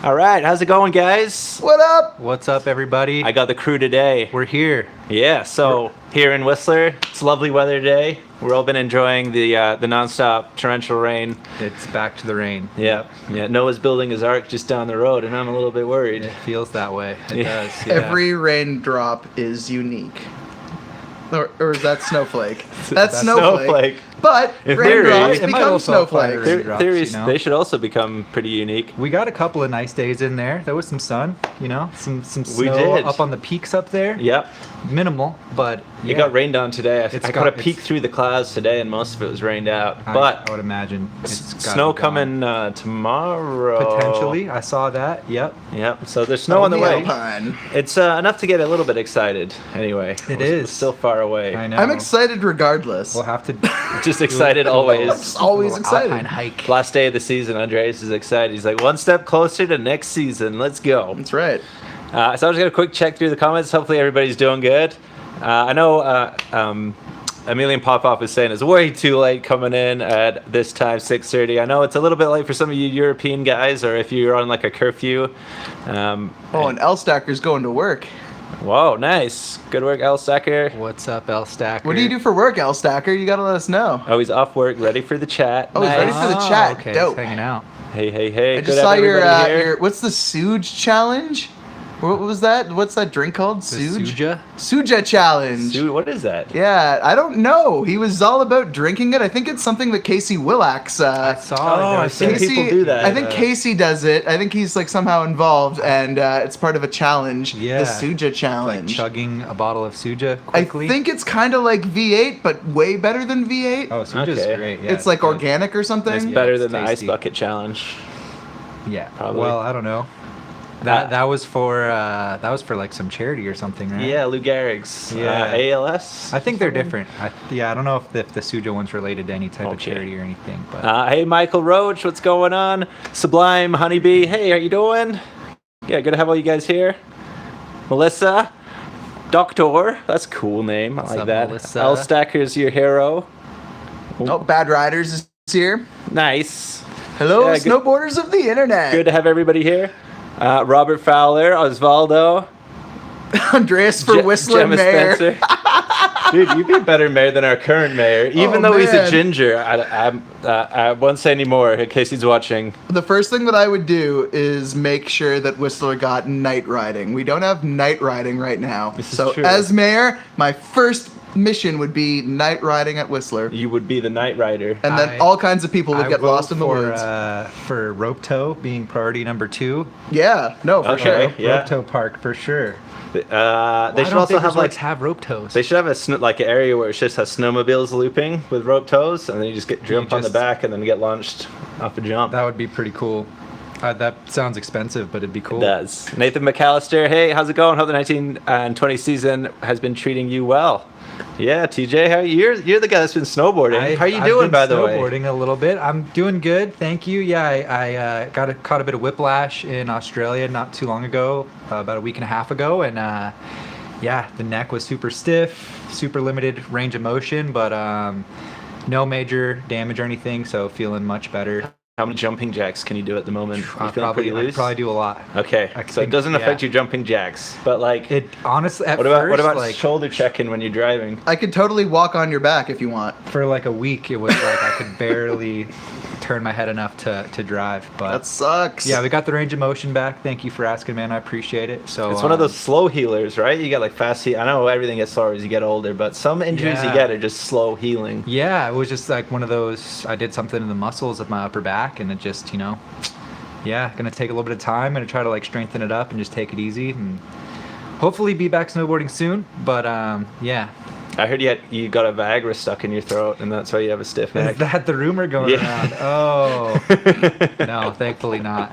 All right, how's it going, guys? What up? What's up, everybody? I got the crew today. We're here. Yeah, so here in Whistler, it's lovely weather today. We've all been enjoying the nonstop torrential rain. It's back to the rain. Yeah. Noah's building his ark just down the road, and I'm a little bit worried. It feels that way. It Yeah. does. Yeah. Every raindrop is unique. Or is that snowflake? That's snowflake. But In theory, raindrops it might become also apply to snowflakes. raindrops. Theories, you know? they should also become pretty unique. We got a couple of nice days in there. There was some sun, some We snow did. up on the peaks up there. Yep. Minimal, but It got rained on today. I got a it's- peek through the clouds today, and most of it was rained out. I But would imagine it's gotta snow be gone. coming tomorrow. Potentially, I saw that. Yep. Yep. So there's snow on the way. Alpine. It's enough to get a little bit excited. Anyway, It We're is. still far away. I know. I'm excited regardless. We'll have to. Just excited always. Always Little excited. Alpine hike. Last day of the season, Andreas is excited. He's like, one step closer to next season. Let's go. That's right. So I was going to quick check through the comments. Hopefully everybody's doing good. I know Emilian Popoff is saying it's way too late coming in at this time, 6:30. I know it's a little bit late for some of you European guys, or if you're on like a curfew. And L Stacker's going to work. Whoa, nice. Good work, L Stacker. What's up, L Stacker? What do you do for work, L Stacker? You gotta let us know. Oh, he's off work, ready for the chat. Oh, he's ready for the chat. Okay, Dope. he's hanging out. Hey. I Good just to saw have your, everybody here. what's the Suge challenge? What was that? What's that drink called? The Suge? Suja? Suja challenge. Dude, what is that? Yeah, I don't know. He was all about drinking it. I think it's something that Casey Willax. I saw. Oh, there I've was seen a- people do that. I think Casey does it. I think he's like somehow involved, and it's part of a challenge. Yeah. The Suja like challenge. chugging a bottle of Suja I quickly. think it's kind of like V8, but way better than V8. Oh, Suja's Okay. great. Yeah, it's like good. organic or something. It's Yeah, better it's than the ice tasty. bucket challenge. Yeah. Probably. Well, I don't know. That was for like some charity or something, right? Yeah, Lou Gehrig's. Yeah. ALS. I think they're different. I don't know if the Suja one's related to any type of Okay. charity or anything, but Hey, Michael Roach, what's going on? Sublime Honeybee, hey, how you doing? Yeah, good to have all you guys here. Melissa, Doctor, that's a cool name. I What's like up, that. Melissa? L Stacker's your hero. Oh, Bad Riders is here. Nice. Hello, Yeah, good- snowboarders of the internet. Good to have everybody here. Robert Fowler, Osvaldo, Andreas for Whistler Gemma Mayor. Spencer. Dude, you'd be a better mayor than our current mayor. Even Oh, though he's a man. ginger, I won't say anymore in case he's watching. The first thing that I would do is make sure that Whistler got night riding. We don't have night riding right now. This is So true. as mayor, my first mission would be night riding at Whistler. You would be the Night Rider. And then I- all kinds of people would I get vote lost in the for, woods. For rope tow being priority number 2. Yeah, no, for Okay. sure. Yeah. Rope tow park for sure. They should also have like rope tows. they should have like an area where it just has snowmobiles looping with rope tows, and then you just jump on the just- back and then get launched off a jump. That would be pretty cool. That sounds expensive, but it'd be cool. It does. Nathan McAllister, hey, how's it going? Hope the 19 and 20 season has been treating you well. Yeah, TJ, how you're the guy that's been snowboarding. How are you I've doing, been by the way? Snowboarding a little bit. I'm doing good, thank you. Yeah, I caught a bit of whiplash in Australia not too long ago, about a week and a half ago, and yeah, the neck was super stiff, super limited range of motion, but no major damage or anything, so feeling much better. How many jumping jacks can you do at the moment? You I'd feeling pretty loose? probably do a lot. Okay, I so it think- doesn't affect yeah. your jumping jacks, but like, It honestly, at what first, about like shoulder checking when you're driving? I could totally walk on your back if you want. for like a week, it was like I could barely turn my head enough to drive. But That sucks. yeah, we got the range of motion back. Thank you for asking, man. I appreciate it. So It's one of those slow healers, right? You get like fast heal. I know everything gets slower as you get older, but some injuries you Yeah. get are just slow healing. Yeah, it was just like one of those. I did something in the muscles of my upper back, and it just, yeah, gonna take a little bit of time. Gonna try to like strengthen it up and just take it easy, and hopefully be back snowboarding soon. But yeah, I heard you got a Viagra stuck in your throat, and that's why you have a stiff is neck. that the rumor going Yeah. around? Oh, no, thankfully not.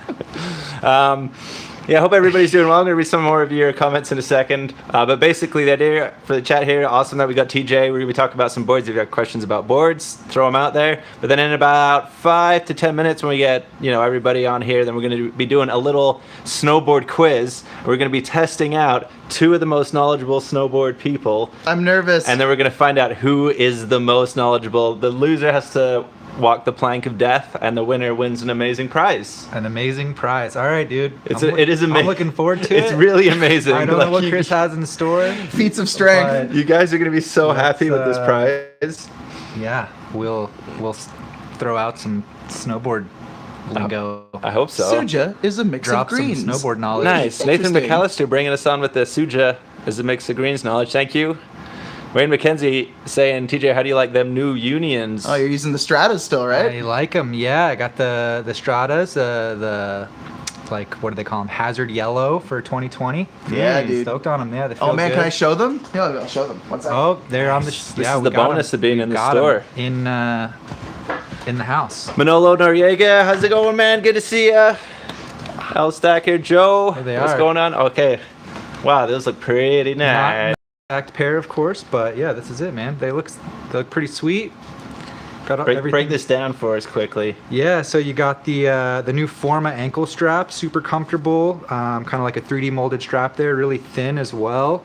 Yeah, I hope everybody's doing well. I'm going to read some more of your comments in a second. But basically, the idea for the chat here, awesome that we got TJ. We're going to be talking about some boards. If you have questions about boards, throw them out there. But then in about 5 to 10 minutes, when we get everybody on here, then we're going to be doing a little snowboard quiz. We're going to be testing out 2 of the most knowledgeable snowboard people. I'm nervous. And then we're going to find out who is the most knowledgeable. The loser has to walk the plank of death, and the winner wins an amazing prize. An amazing prize. All right, dude. It is amazing. I'm looking forward to it. It's really amazing. I don't know what Chris has in store. Feats of strength. You guys are going to be so happy with this prize. Yeah, we'll throw out some snowboard lingo. I hope so. Suja is a mix Drop of greens. some snowboard knowledge. Nice. Nathan Interesting. McAllister bringing us on with the Suja as a mix of greens knowledge. Thank you. Wayne McKenzie saying, TJ, how do you like them new unions? Oh, you're using the Stratas still, right? I like them. Yeah, I got the Stratas, the like, what do they call them? Hazard yellow for 2020. Yeah, dude. Stoked on them. Yeah, they feel Oh man, good. can I show them? Yeah, I'll show them. One second. Oh, they're on the. This yeah, is we the got bonus 'em. of being We in the got 'em store. In the house. Manolo Noriega, how's it going, man? Good to see ya. Al Stacker, Joe. There they What's are. going on? Okay. Wow, those look pretty nice. Not exact pair, of course, but yeah, this is it, man. They look pretty sweet. Got everything. Break this down for us quickly. Yeah, so you got the new Forma ankle strap, super comfortable, kind of like a 3D molded strap there, really thin as well.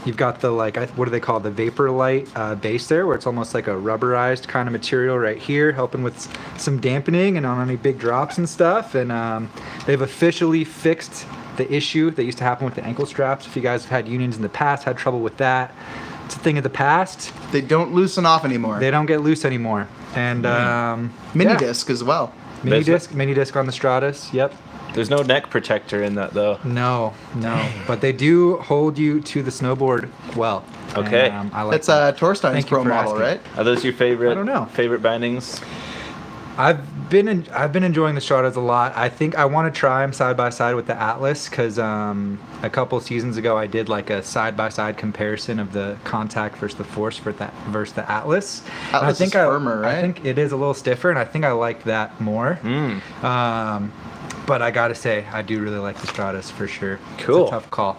You've got the what do they call it? The Vapor Light base there, where it's almost like a rubberized kind of material right here, helping with some dampening and on any big drops and stuff. And they've officially fixed the issue that used to happen with the ankle straps. If you guys have had unions in the past, had trouble with that, it's a thing of the past. They don't loosen off anymore. They don't get loose anymore. And Mini yeah. disc as well. Mini disc on the Stratus. Yep. There's no neck protector in that, though. No, but they do hold you to the snowboard well. Okay. And, I like That's Torstein's Thank you pro for model, asking. right? Are those your favorite? I don't know. Favorite bindings? I've been enjoying the Stratas a lot. I think I want to try them side by side with the Atlas because a couple seasons ago I did like a side by side comparison of the contact versus the force versus the Atlas. And Atlas is firmer, right? I think it is a little stiffer, and I think I like that more. But I gotta say, I do really like the Stratas for sure. Cool. It's a tough call.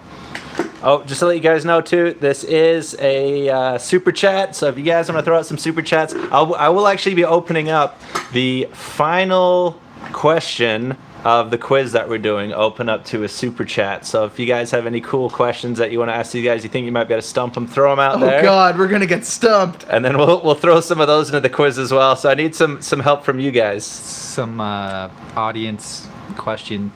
Oh, just to let you guys know too, this is a super chat. So if you guys want to throw out some super chats, I will actually be opening up the final question of the quiz that we're doing. Open up to a super chat. So if you guys have any cool questions that you want to ask these guys, you think you might be able to stump them, throw them out there. Oh God, we're gonna get stumped. And then we'll throw some of those into the quiz as well. So I need some help from you guys. Some audience questioning.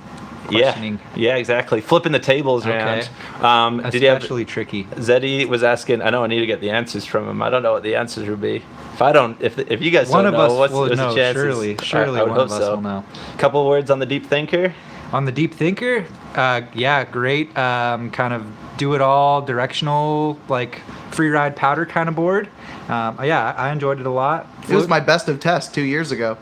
Yeah, exactly. Flipping the tables Okay. around. Did you have? Especially tricky. Zeddy was asking. I know I need to get the answers from him. I don't know what the answers would be. If you guys One don't of know, us what's will the know. chances? Surely I would one of hope us so. will know. Couple words on the deep thinker. On the Deep Thinker, yeah, great. Kind of do it all, directional, like free ride powder kind of board. Yeah, I enjoyed it a lot. It was my best of test 2 years ago.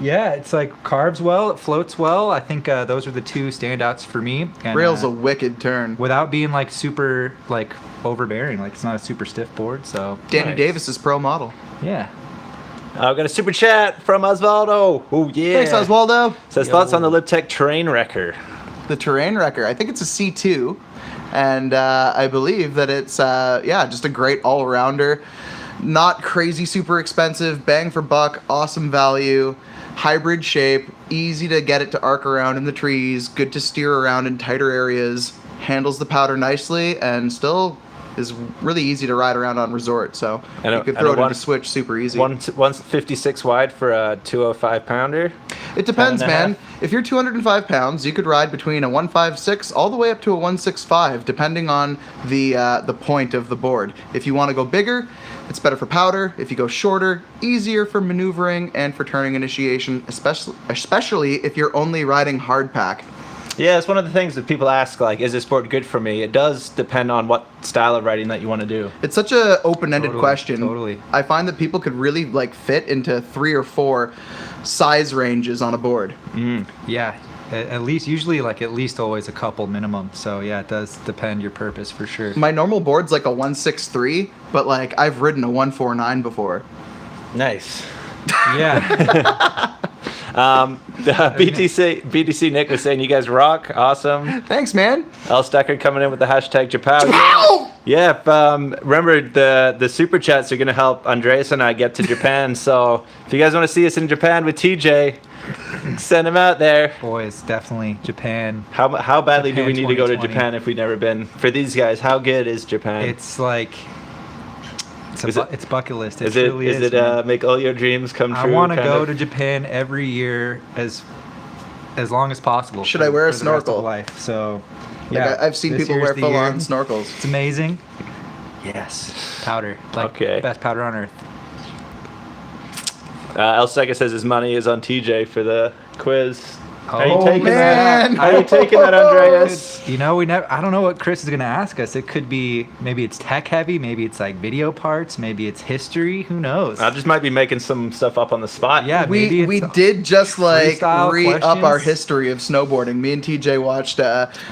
Yeah, it's like carves well, it floats well. I think those are the two standouts for me. And, Rail's a wicked turn. without being like super like overbearing. Like it's not a super stiff board, so Danny Nice. Davis's pro model. yeah. I've got a super chat from Osvaldo. Oh yeah. Thanks, Oswaldo. Says thoughts on the LibTech Terrain Wrecker. The Terrain Wrecker. I think it's a C2, and I believe that it's just a great all-rounder. Not crazy super expensive, bang for buck, awesome value, hybrid shape, easy to get it to arc around in the trees, good to steer around in tighter areas, handles the powder nicely, and still is really easy to ride around on resort. So And you could a throw it one- into switch super easy. 156 wide for a 205 pounder. It depends, 10.5. man. If you're 205 pounds, you could ride between a 156 all the way up to a 165, depending on the point of the board. If you want to go bigger, it's better for powder. If you go shorter, easier for maneuvering and for turning initiation, especially if you're only riding hard pack. Yeah, it's one of the things that people ask, like, is this board good for me? It does depend on what style of riding that you want to do. It's such a open-ended Totally, question. totally. I find that people could really like fit into 3 or 4 size ranges on a board. Yeah, at least usually like at least always a couple minimum. So yeah, it does depend your purpose for sure. My normal board's like a 163, but like I've ridden a 149 before. Nice. Yeah. BTC Nick was saying you guys rock, awesome. Thanks, man. L Stacker coming in with the hashtag Japan. Ow! Yeah, remember the super chats are gonna help Andreas and I get to Japan. So if you guys want to see us in Japan with TJ, send him out there. Boys, definitely Japan. How badly do we Japan need to go to 2020. Japan if we've never been? For these guys, how good is Japan? It's like It's bucket list. It Is it really is it man. make all your dreams come true? I want to kind go of? to Japan every year as long as possible. Should I wear a for the rest of snorkel? life. So, Like, yeah, I've seen this people year's wear the full-on year. snorkels. It's amazing. Yes, powder. Like Okay. best powder on earth. El Sega says his money is on TJ for the quiz. Are you Oh, taking man. that? Are you taking that, Andreas? You know, I don't know what Chris is gonna ask us. It could be maybe it's tech heavy, maybe it's like video parts, maybe it's history. Who knows? I just might be making some stuff up on the spot. Yeah, maybe We it's did just like freestyle re-up our questions. history of snowboarding. Me and TJ watched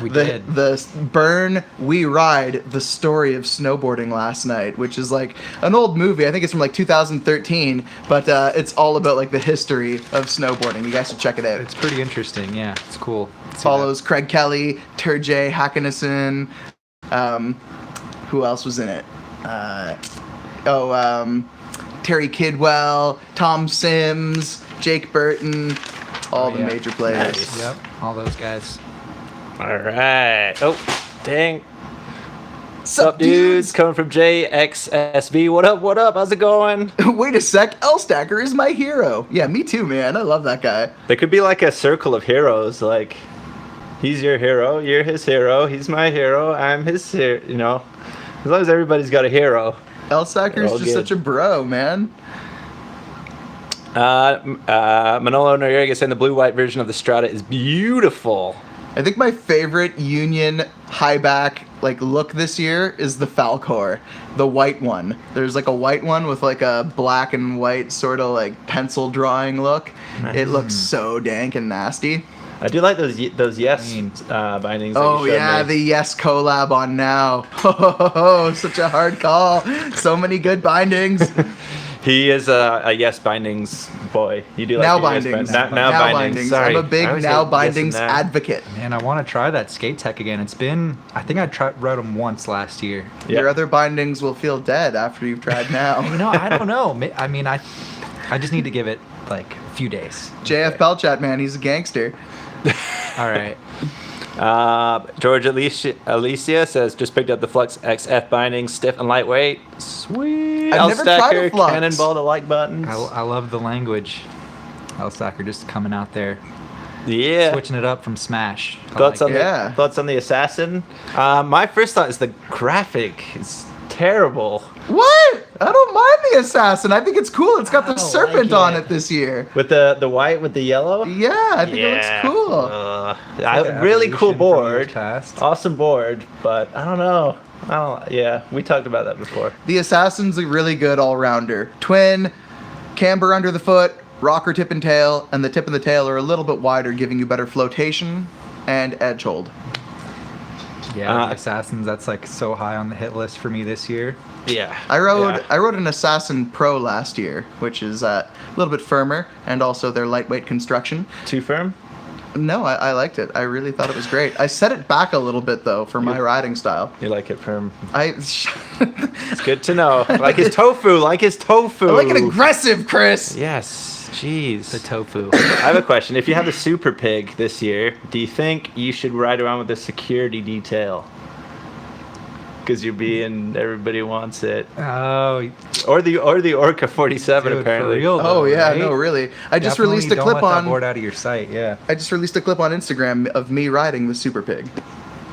We the did. the Burn We Ride, the story of snowboarding last night, which is like an old movie. I think it's from like 2013, but it's all about like the history of snowboarding. You guys should check it out. It's pretty interesting. Yeah, it's cool. Follows Craig Kelly, Turjay Hakkinen. Who else was in it? Terry Kidwell, Tom Sims, Jake Burton, all the yeah. major players. Nice. Yep, all those guys. All right. Oh, dang. Sup, Dudes? Coming from JXSV. What up? What up? How's it going? Wait a sec, L-Stacker is my hero. Yeah, me too, man. I love that guy. There could be like a circle of heroes. Like, he's your hero, you're his hero, he's my hero, I'm his hero. You know, as long as everybody's got a hero. L-Stacker's All just good. such a bro, man. Manolo Noriega saying the blue-white version of the Strata is beautiful. I think my favorite Union high back like look this year is the Falcor, the white one. There's like a white one with like a black and white sort of like pencil drawing look. It looks so dank and nasty. I do like those yes bindings. That Oh you showed yeah, me. the Yes collab on now. Oh, such a hard call. So many good bindings. He is a yes bindings boy. You do like Now your yes bindings. Now bindings. Sorry. I'm a big I always now hate yes and bindings that. advocate. Man, I want to try that skate tech again. It's been, I think I rode them once last year. Your Yeah. other bindings will feel dead after you've tried now. You know, I don't know. I mean, I just need to give it like a few days. JF Belchat, man, he's a gangster. All right. George Alicia says just picked up the Flux XF bindings, stiff and lightweight. Sweet. I've never tried a L-Stacker, Flux. Cannonball the like buttons. I love the language. L-Stacker just coming out there, Yeah. switching it up from Smash. I Thoughts like on it. Yeah. thoughts on the assassin? My first thought is the graphic is terrible. What? I don't mind the assassin. I think it's cool. It's got the I don't serpent like on it. it this year. With the white with the yellow. Yeah, I think it looks cool. Like an Really cool evolution from board. years past. Awesome board, but I don't know. Yeah, we talked about that before. The assassin's a really good all-rounder. Twin, camber under the foot, rocker tip and tail, and the tip and the tail are a little bit wider, giving you better flotation and edge hold. Yeah, the Assassins, that's like so high on the hit list for me this year. Yeah. I rode an Assassin Pro last year, which is a little bit firmer, and also their lightweight construction. Too firm? No, I liked it. I really thought it was great. I set it back a little bit though for my riding style. You like it firm? It's Good to know. Like his tofu. Like his tofu. I like it aggressive, Chris. Yes. Jeez. The tofu. I have a question. If you have a Super Pig this year, do you think you should ride around with a security detail? Because you're being everybody wants it, Oh, or the Orca 47 dude, apparently. for real though, Oh yeah, right? no, really. I just Definitely released a don't clip let that on. board out of your sight. Yeah. I just released a clip on Instagram of me riding the Super Pig.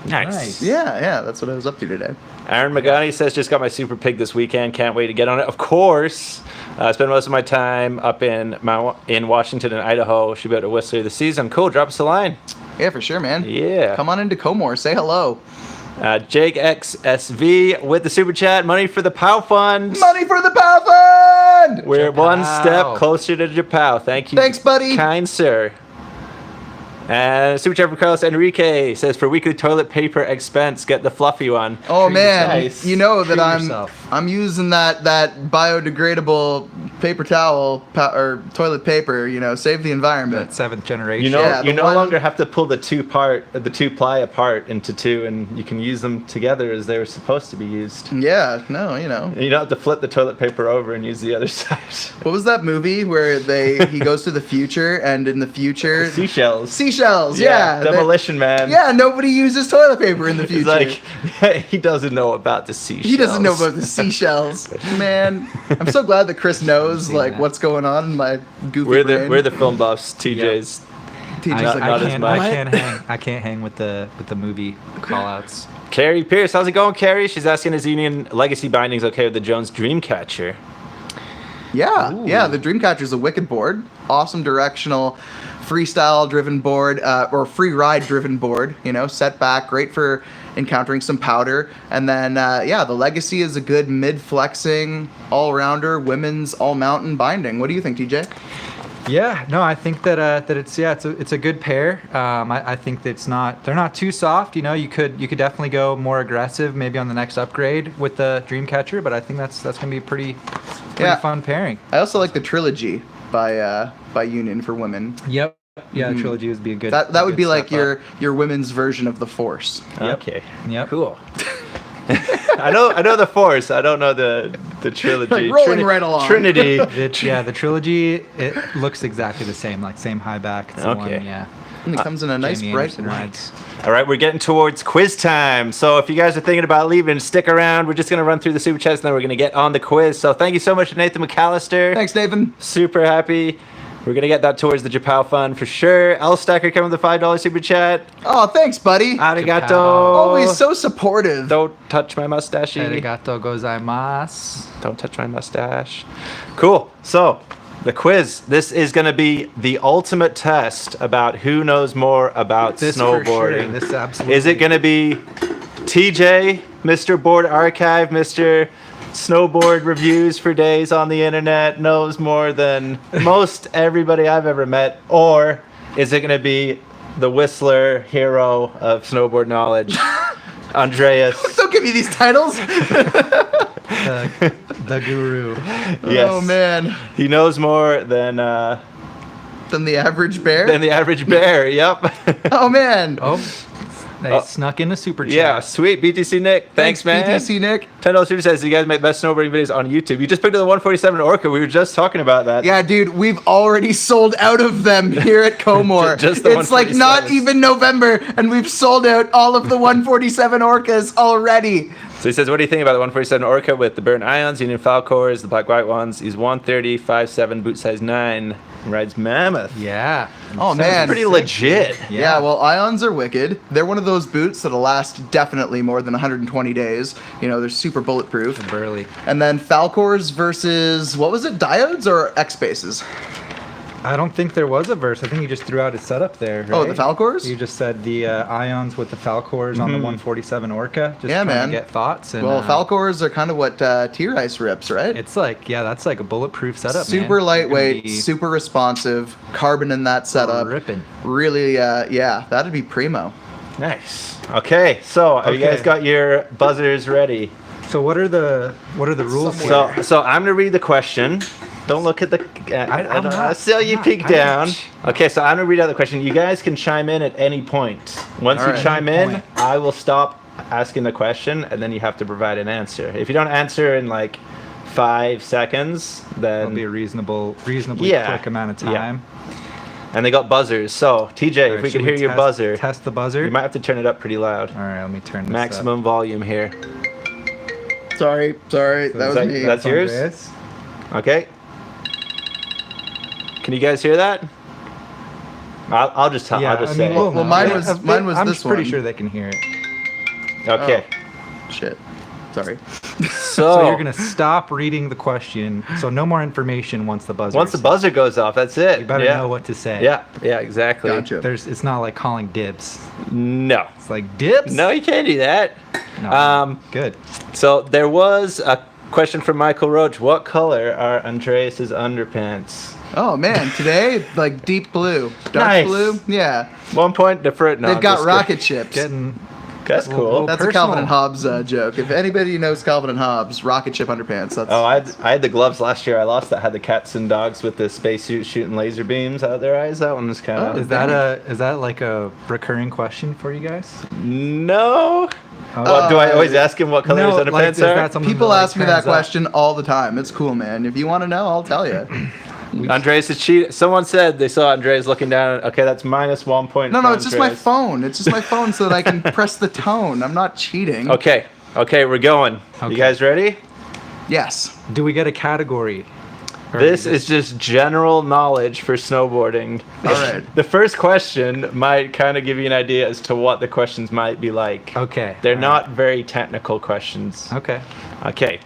Nice. Yeah, that's what I was up to today. Aaron Magani says just got my Super Pig this weekend. Can't wait to get on it. Of course. I spend most of my time up in Washington and Idaho. Should be able to Whistler this season. Cool. Drop us a line. Yeah, for sure, man. Yeah. Come on into Comore. Say hello. Jake XSV with the super chat. Money for the POW Fund. Money for the Power Fund! We're one Japow. step closer to Japow. Thank you. Thanks, buddy. Kind sir. And super chat from Carlos Enrique says for weekly toilet paper expense, get the fluffy one. Oh Treat man, yourself. you know that Treat I'm yourself. I'm using that biodegradable paper towel or toilet paper. You know, save the environment. That seventh generation. You know, Yeah, you the no one- longer have to pull the two ply apart into two, and you can use them together as they were supposed to be used. Yeah, no, you know. And you don't have to flip the toilet paper over and use the other side. What was that movie where he goes to the future and in the future Seashells. seashells. Yeah. Demolition Man. Yeah, nobody uses toilet paper in the future. He's like, he doesn't know about the seashells. He doesn't know about the seashells. Man, I'm so glad that Chris knows what's going on in my goofy brain. We're the film buffs. TJ's. TJ's Not- like, not as much. I can't hang with the movie call-outs. Carrie Pierce, how's it going, Carrie? She's asking, is Union Legacy Bindings okay with the Jones Dreamcatcher? yeah, Ooh. yeah. The Dreamcatcher's a wicked board. Awesome directional, freestyle driven board, or free ride driven board. You know, set back, great for encountering some powder. And then, the Legacy is a good mid flexing, all rounder, women's all mountain binding. What do you think, TJ? Yeah, no, I think that it's a good pair. I think that they're not too soft. You know, you could definitely go more aggressive maybe on the next upgrade with the Dreamcatcher, but I think that's gonna be a pretty fun pairing. I also like the Trilogy by Union for women. Yep. Yeah, the trilogy would be a good. That would be like step your women's version of the Force. Yep. Okay. Yep. Cool. I know the Force. I don't know the trilogy. Like rolling right along. Trinity. The trilogy, it looks exactly the same, like same high back. It's the Okay. one, yeah. And it comes in a nice Jamie bright Anderson white. rides. All right, we're getting towards quiz time. So if you guys are thinking about leaving, stick around. We're just going to run through the super chats and then we're going to get on the quiz. So thank you so much to Nathan McAllister. Thanks, Nathan. Super happy. We're going to get that towards the Japal Fund for sure. L Stacker coming with the $5 super chat. Oh, thanks, buddy. Arigato. Japal. Always so supportive. Don't touch my mustache. Arigato gozaimasu. Don't touch my mustache. Cool. So, the quiz. This is going to be the ultimate test about who knows more about This for sure. snowboarding. This absolutely. Is it going to be TJ, Mr. Board Archive, Mr. Snowboard reviews for days on the internet, knows more than most everybody I've ever met? Or is it going to be the Whistler hero of snowboard knowledge, Andreas? Don't give me these titles. the guru? Yes. Oh, man. He knows more than Than the average bear? the average bear. Yep. Oh, man. Oh, they snuck in a super chat. Yeah, sweet. BTC Nick. Thanks, man. BTC Nick. $10 super says you guys make best snowboarding videos on YouTube. You just picked up the 147 Orca. We were just talking about that. Yeah, dude, we've already sold out of them here at Comore. Just the It's like not 147s. even November, and we've sold out all of the 147 Orcas already. So he says, what do you think about the 147 Orca with the burnt ions, Union Falcors, the black white ones? He's 130, 5'7", boot size 9, rides Mammoth. Yeah. Oh, Sounds man. pretty legit. Yeah, well, Ions are wicked. They're one of those boots that'll last definitely more than 120 days. You know, they're super bulletproof. Burley. And then Falcors versus, what was it, Diodes or X-Bases? I don't think there was a verse. I think you just threw out his setup there. Right? Oh, the Falcors? You just said the ions with the Falcors on the 147 Orca. Just Yeah, trying man. to get thoughts. And, Well, Falcors are kind of what T-Rice rips, right? It's like, yeah, that's like a bulletproof setup. Super man. lightweight, You're gonna be super responsive, carbon in that setup. ripping. Really, yeah, that'd be primo. Nice. Okay, so have you guys Okay. got your buzzers ready? So what are the rules? Somewhere. here? So I'm gonna read the question. Don't look at the. I'm not- I still you I'm peek not- down. Okay, so I'm gonna read out the question. You guys can chime in at any point. Once All you right. chime Any in, point. I will stop asking the question, and then you have to provide an answer. If you don't answer in like 5 seconds, That'll be a then reasonably Yeah, quick amount of yeah. time. and they got buzzers. So TJ, All if right, we should could hear your buzzer, Test the buzzer. you might have to turn it up pretty loud. All right, let me turn this Maximum volume here. Sorry, that was that- me. that's up. yours? Andreas. Okay. Can you guys hear that? I'll just tell. Yeah, I'll just I say. mean, it. we'll Well, know. mine Yeah, was I'm this pretty one. sure they can hear it. Okay. Shit. Sorry. So you're gonna stop reading the question. So no more information once the buzzer. Once the is- buzzer goes off, that's it. you better yeah. know what to say. Yeah, exactly. Gotcha. It's not like calling dibs. No. It's like dibs. No, you can't do that. No. Good. So there was a question from Michael Roach. What color are Andreas's underpants? Oh man, today like deep blue, dark Nice. blue. Yeah, 1 point different. No, they've I'm got just rocket ships. Getting. That's Well, cool. well, That's a personal. Calvin and Hobbes joke. If anybody knows Calvin and Hobbes, rocket ship underpants. That's Oh, I had the gloves last year. I lost that had the cats and dogs with the spacesuits shooting laser beams out their eyes. That one was kind of Oh. Is that like a recurring question for you guys? no. What, do I always ask him what color his underpants like, is are? that something people that, like, ask me that turns up? question all the time. It's cool, man. If you want to know, I'll tell you. Andreas is cheating. Someone said they saw Andreas looking down. Okay, that's minus 1 point. No, for it's just my Andreas. phone. It's just my phone so that I can press the tone. I'm not cheating. Okay, we're going. Okay. You guys ready? Yes. Do we get a category? Or This is just general knowledge for snowboarding. All right. The first question might kind of give you an idea as to what the questions might be like. Okay. They're all not very technical questions. right. Okay. Okay.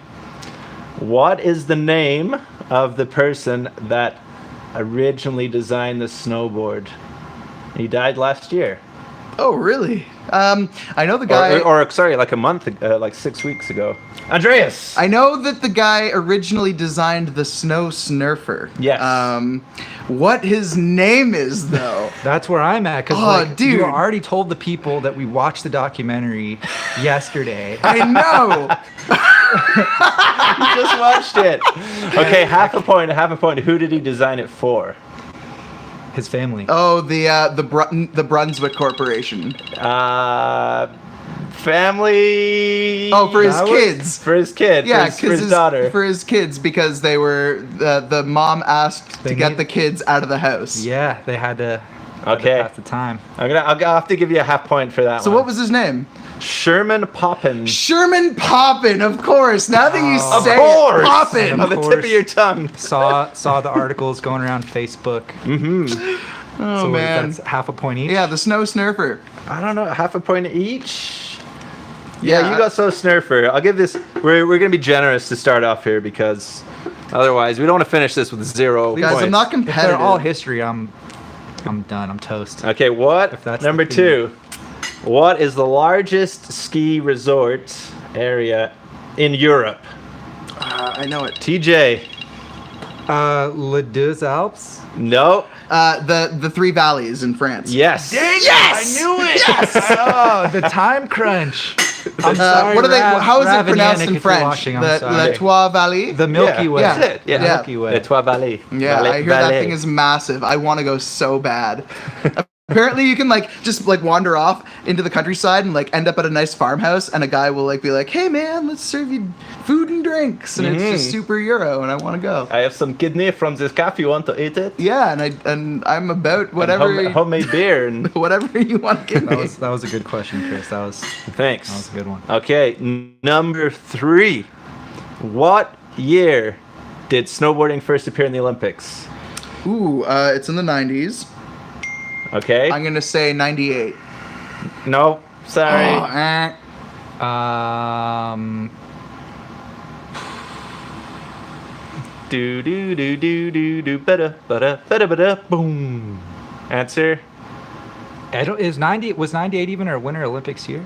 What is the name of the person that originally designed the snowboard? He died last year. Oh, really? I know the guy. Or sorry, like a month, like 6 weeks ago. Andreas! I know that the guy originally designed the Snow Snurfer. Yes. What his name is, though. That's where I'm at. Because Oh, dude. you already told the people that we watched the documentary yesterday. I know. You just watched it. Okay, half a point. Who did he design it for? His family. Oh, the Brunswick Corporation. Family. Oh, for his That was- kids. For his kid. Yeah, for his daughter. For his kids, because they were the mom asked They to get need- the kids out of the house. Yeah, they had to. Okay. At the time. I'll have to give you a half point for that So one. what was his name? Sherman Poppin. Sherman Poppin, of course. Now that you Of say course. it, Poppin. On the tip of course. your tongue. Saw the articles going around Facebook. Oh So man. that's half a point each. Yeah, the Snow Snurfer. I don't know, half a point each. Yeah. Yeah, you got so snurfer. I'll give this. We're gonna be generous to start off here because otherwise we don't want to finish this with 0 Guys, points. I'm not If competitive. they're all history, I'm done. I'm toast. Okay, what? If that's Number the theme. 2. What is the largest ski resort area in Europe? I know it. TJ. Les Deux Alpes. No. The Three Valleys in France. Yes. Yes! I knew it. Oh, the time crunch. I'm sorry. What are they? How is it Ravanianic pronounced in if you're French? watching, I'm The sorry. Trois Vallées. The Milky Yeah, Way. that's it, yeah. The Milky Way. Les Trois Vallées. Yeah, Vallée- I hear that Vallée. thing is massive. I want to go so bad. Apparently, you can just wander off into the countryside and end up at a nice farmhouse, and a guy will be like, "Hey man, let's serve you food and drinks," and it's just super Euro, and I want to go. I have some kidney from this calf. You want to eat it? Yeah, and I'm about whatever And homemade beer. And whatever you want to give me. That was a good question, Chris. That was thanks. a good one. Okay, number 3. What year did snowboarding first appear in the Olympics? Ooh, it's in the 90s. Okay. I'm gonna say 98. No, sorry. Oh, Do do do do do do bada bada bada bada boom. Answer. I don't. Was 98 even our Winter Olympics year?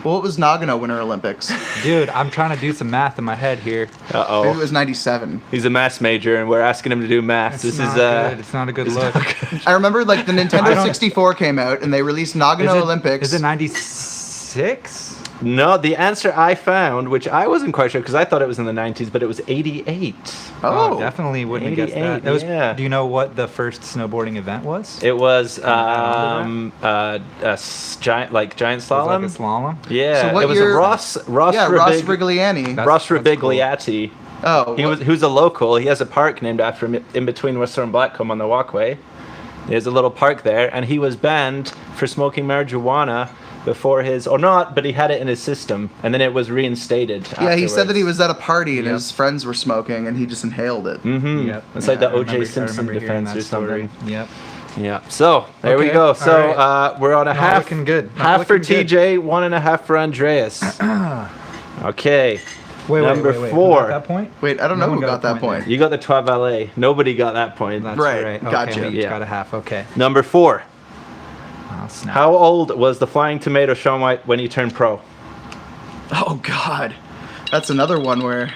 Well, it was Nagano Winter Olympics. Dude, I'm trying to do some math in my head here. Maybe it Uh-oh. was 97. He's a math major, and we're asking him to do math. It's This not is good. It's not a good look. I remember the I Nintendo don't- 64 came out and they released Nagano Olympics. Is it 96? No, the answer I found, which I wasn't quite sure because I thought it was in the 90s, but it was 88. Oh, definitely wouldn't have guessed that. 88, That was, yeah. Do you know what the first snowboarding event was? It was calendar? giant It was slalom. like a slalom. Yeah, So what it was year- a Ross yeah, Ross Rigliani. That's cool. Ribigliati. Oh, He was a local. He has a park named after him in between Whistler and Blackcomb on the walkway. There's a little park there, and he was banned for smoking marijuana before but he had it in his system, and then it was reinstated. yeah, he said that he afterwards. was at a party and Yep. his friends were smoking and he just inhaled it. Mhm. Yep. It's like Yeah, the I O.J. Simpson hearing defense that or something. story. Yep. Yeah. So there we Okay, go. all So right. we're on a Not half. looking good. Not Half for looking good. TJ, 1.5 for Andreas. Okay. Wait, Number wait. 4. Who got that point? Wait, I don't know No who one got that point. You got the Trois Vallées. Nobody got that point. That's Right, right. Okay, gotcha. we each Yeah. got a half. Okay. Number 4. Oh, snap. How old was the Flying Tomato Shaun White when he turned pro? Oh God, that's another one where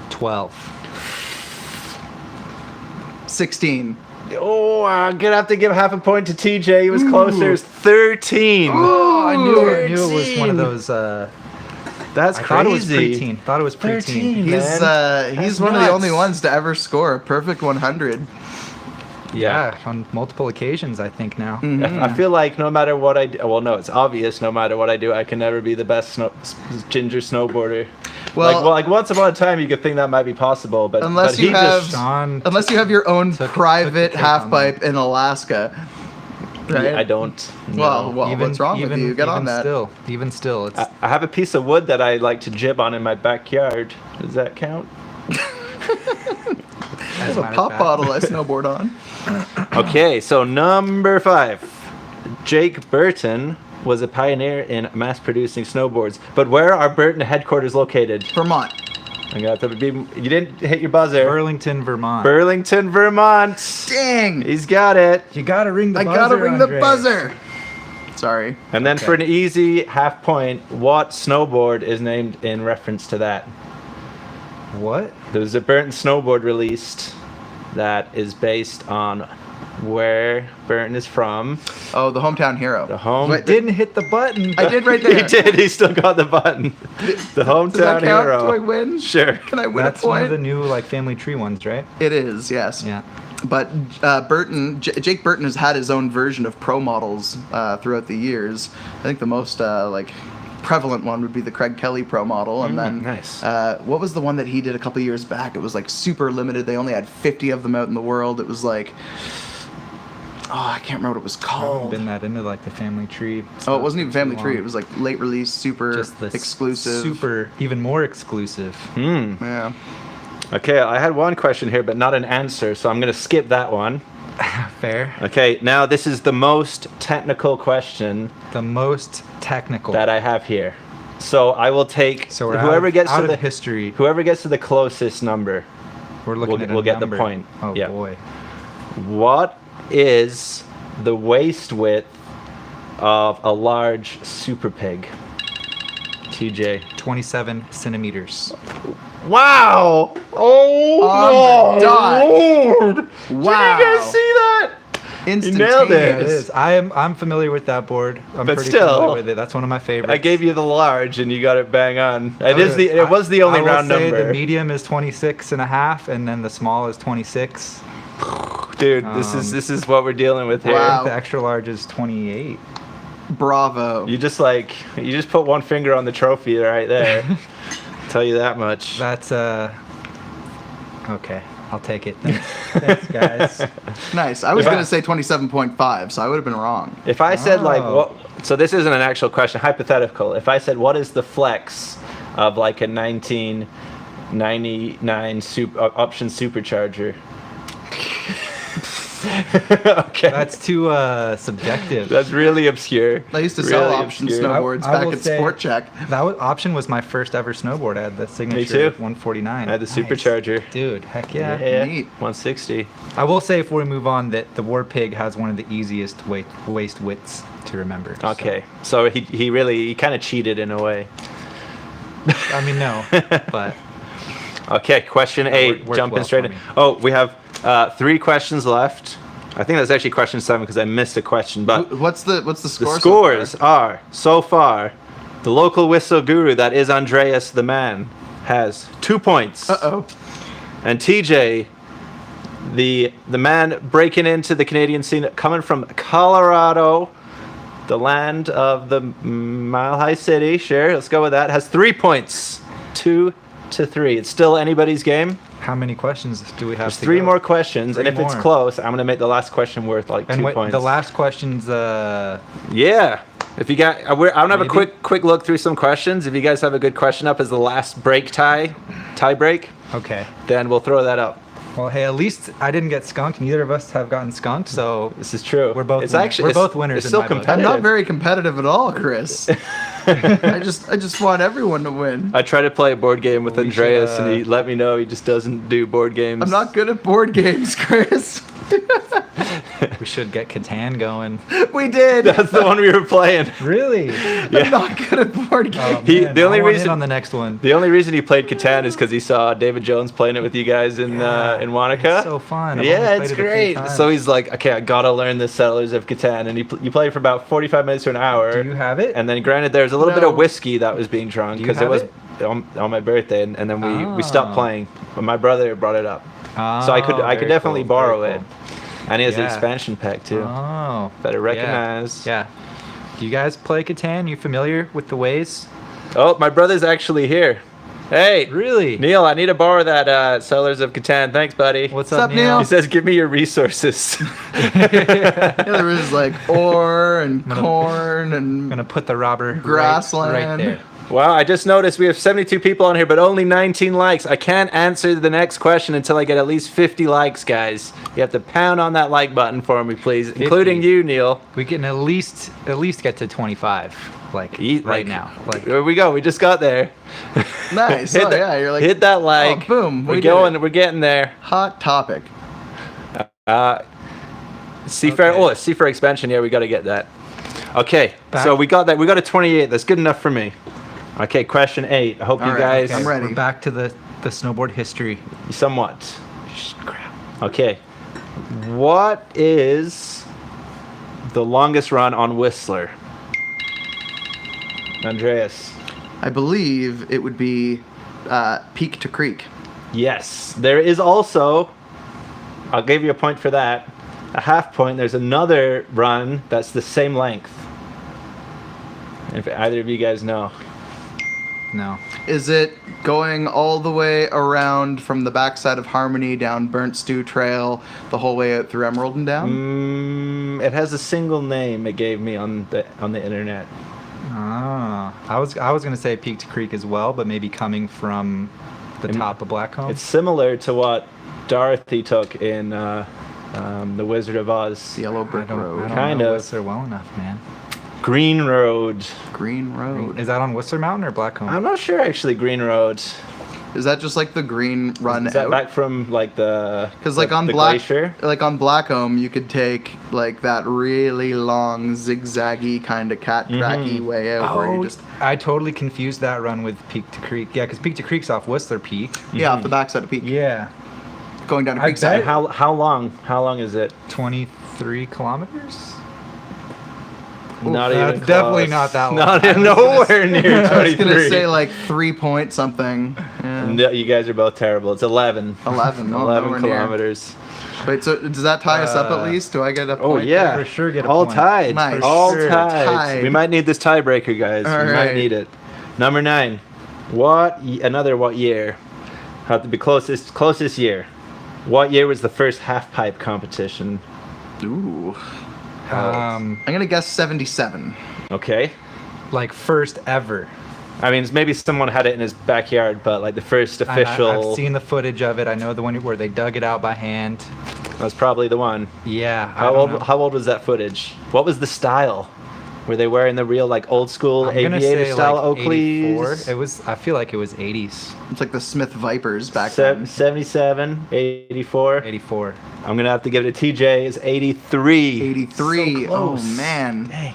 12. 16. Oh, I'm gonna have to give half a point to TJ. He was closer. It's 13. Oh, I knew it was one 13. of those. That's I thought it was crazy. preteen. Thought it was preteen. 13. He's Man, he's that's one of the only nuts. ones to ever score a perfect 100. Yeah, on multiple occasions, I think now. I feel like no matter what I do, well, no, it's obvious. No matter what I do, I can never be the best ginger snowboarder. Well, like once upon a time, you could think that might be possible, but unless but he you have just, unless you have your own took private the cake half on pipe in Alaska. Right? Yeah, I don't. Well, no. what's wrong with you? Get on that. Even still, it's I have a piece of wood that I like to jib on in my backyard. Does that count? There's a pop bottle I snowboard on. Okay, so number 5. Jake Burton was a pioneer in mass-producing snowboards. But where are Burton headquarters located? Vermont. I got to be. You didn't hit your buzzer. Burlington, Vermont. Burlington, Vermont. Dang! He's got it. You gotta ring the I buzzer. gotta ring the Andreas. buzzer. Sorry. And then Okay. for an easy half point, what snowboard is named in reference to that? What? There's a Burton snowboard released that is based on where Burton is from. Oh, the hometown hero. The home. Wait, Didn't hit the button. I did right He there. did. He still got the button. The hometown Does that count? hero. Do I win? Sure. Can I win That's a one point? of the new like family tree ones, right? It is, yes. Yeah. But Jake Burton has had his own version of pro models throughout the years. I think the most prevalent one would be the Craig Kelly pro model, and then nice. what was the one that he did a couple years back? It was like super limited. They only had 50 of them out in the world. It was like, I can't remember what it was I haven't called. been that into like the family tree. Oh, it wasn't even stuff for Family too Tree. long. It was like late release, super Just the exclusive. super, even more exclusive. Yeah. Okay, I had one question here, but not an answer, so I'm going to skip that one. Fair. Okay, now this is the most technical question The most technical. that I have here. So I will take So we're whoever gets out to of the history. whoever gets to the closest number. We're looking at a we'll get the number. point. Oh Yeah. boy. What is the waist width of a large super pig? TJ. 27 centimeters. Wow! Oh On the dot. Lord! Wow. Did you guys see that? Instantaneous. nailed it. Yeah, it is. I'm familiar with that board. I'm But pretty still, familiar with it. That's one of my favorites. I gave you the large and you got it bang on. It was the I only will round say number. The medium is 26 and a half, and then the small is 26. Dude, this is what we're dealing with here. Wow. The extra large is 28. Bravo. You just put one finger on the trophy right there. Tell you that much. That's okay. I'll take it. Thanks guys. Nice. I was If I- going to say 27.5, so I would have been wrong. If I said like Oh. what, so this isn't an actual question, hypothetical. If I said what is the flex of like a 1999 option supercharger? Okay, That's too subjective. that's really obscure. I used to sell Really option obscure. snowboards I back will at say- Sport Check. Option was my first ever snowboard. I had the signature too. 149. I had the Nice. supercharger. Dude, heck yeah. Neat. 160. I will say before we move on that the War Pig has one of the easiest waist widths to remember. so- Okay, so he kind of cheated in a way. I mean, no, but Okay, question 8. worked Jumping well straight for in. me. Oh, we have 3 questions left. I think that's actually question 7 because I missed a question. But What's the the score? scores are so far: the local whistle guru, that is Andreas the man, has 2 points, Uh-oh. and TJ, the man breaking into the Canadian scene, coming from Colorado, the land of the Mile High City. Sure, let's go with that. Has 3 points, 2-3. It's still anybody's game. how many questions do we have? There's to 3 go? more questions, 3 and if it's more. close, I'm gonna make the last question worth like And 2 what, points. the last question's Yeah. If you got, I don't have a Maybe. quick look through some questions. If you guys have a good question up as the last tie break, okay. then we'll throw that up. Well, hey, at least I didn't get skunked. Neither of us have gotten skunked, so This is true. We're both It's winners. actually We're it's- both winners It's in still my book. I'm competitive. not very competitive at all, Chris. I just want everyone to win. I tried to play a board game with We Andreas, should, and he let me know he just doesn't do board games. I'm not good at board games, Chris. we should get Catan going. We did. That's the one we were playing. Really? I'm not good at board games. Oh, He- man, the only I want in reason- on the next one. The only reason he played Catan is because he saw David Jones playing it with you guys in Wanaka. It's so fun. I've Yeah, only it's played it a few great. times. So he's like, okay, I gotta learn the Settlers of Catan, and you play for about 45 minutes to an hour. Do you have it? And then, granted, there's a little bit No. of whiskey that was being drunk Do you because it have was it? on my birthday, and then we stopped Oh. playing. But my brother brought it up, so I could Oh, very definitely cool, borrow very it. cool. And he has the Yeah. expansion pack too. Oh. Better yeah. recognize. Yeah. Do you guys play Catan? You familiar with the ways? Oh, my brother's actually here. Hey, Really? Neil, I need to borrow that Sellers of Catan. Thanks, buddy. What's What's up, up, Neil? Neil? He says, give me your resources. Yeah, there was like ore and corn I'm and gonna put the robber Grassland. right there. Wow, I just noticed we have 72 people on here, but only 19 likes. I can't answer the next question until I get at least 50 likes, guys. You have to pound on that like button for me, please, 50. including you, Neil. We can at least get to 25, like right now. Like There we go. We just got there. nice. Hit Oh, the- yeah, you're like, hit that like. oh, boom, we We're did going. it. We're getting there. hot topic. Seafair. Okay. Oh, Seafair expansion. Yeah, we got to get that. Okay, Back- so we got that. We got a 28. That's good enough for me. Okay, question 8. I hope All you right, guys I'm ready. We're back to the snowboard history. somewhat. Crap. Okay, what is the longest run on Whistler? Andreas. I believe it would be peak to creek. Yes, there is also. I'll give you a point for that. A half point. There's another run that's the same length. If either of you guys know. No. Is it going all the way around from the backside of Harmony down Burnt Stew Trail the whole way out through Emerald and down? It has a single name it gave me on the internet. Ah, I was gonna say Peak to Creek as well, but maybe coming from the top of Blackcomb. It's similar to what Dorothy took in The Wizard of Oz. The Yellow I Brick don't Road. Kind know of. Whistler well enough, man. Green Road. Green Road. Is that on Whistler Mountain or Blackcomb? I'm not sure actually. Green Road. Is that just like the green run Is that out? back from like the? Because like the- on the Black, glacier? like on Blackcomb, you could take like that really long zigzaggy kind of cat tracky way out where you just I totally confused that run with Peak to Creek. Yeah, because Peak to Creek's off Whistler Peak. off the backside of Peak, Yeah. going down to I Creekside. bet- How long? How long is it? 23 kilometers? Not that's even. definitely close. not that long. Not I was nowhere near I was 23. gonna say like 3 point something. Yeah. No, you guys are both terrible. It's 11. 11. Oh, 11 nowhere near. kilometers. Wait, so does that tie us up at least? Do I get a Oh point? yeah, For sure get a all point. tied. Nice. All For sure. tied. Tied. We might need this tiebreaker, guys. All we right. might need it. Number 9. Another what year? Have to be closest year. What year was the first half pipe competition? Ooh. Um, I'm gonna guess 77. Okay. like first ever. I mean, maybe someone had it in his backyard, but like the first official. I've seen the footage of it. I know the one where they dug it out by hand. That's probably the one. Yeah. I How don't old? know. How old was that footage? What was the style? Were they wearing the real like old school I'm gonna aviator say style like 84. Oakleys? It was. I feel like it was 80s. It's like the Smith Vipers back then. 77, 84. 84. I'm gonna have to give it to TJ. It's 83. 83. So Oh close. man. Dang.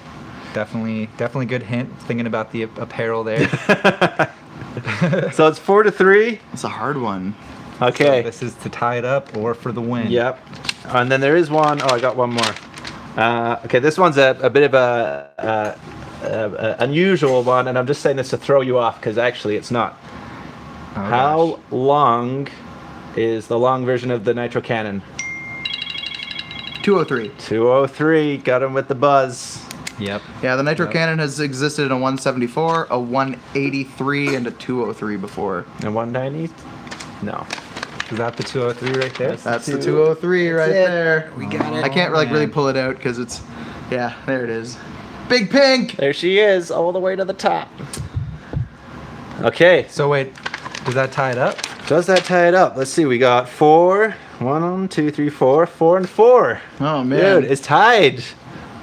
Definitely good hint. Thinking about the apparel there. So it's 4-3. It's a hard one. Okay. So this is to tie it up or for the win. Yep. And then there is one. Oh, I got one more. Okay, this one's a bit of a unusual one, and I'm just saying this to throw you off because actually it's not. Oh, How gosh. long is the long version of the nitro cannon? 203. 203. Got him with the buzz. Yep. Yeah, the Nitro Yep. Cannon has existed in a 174, a 183, and a 203 before. And 190? No. Is that the 203 right there? That's the 203 right That's it. there. We got it. I can't like really man. pull it out because it's, yeah, there it is. Big Pink. There she is, all the way to the top. Okay. So wait, does that tie it up? Does that tie it up? Let's see. We got 4. 1, 2, 3, 4. 4 and 4. Oh man. Dude, it's tied.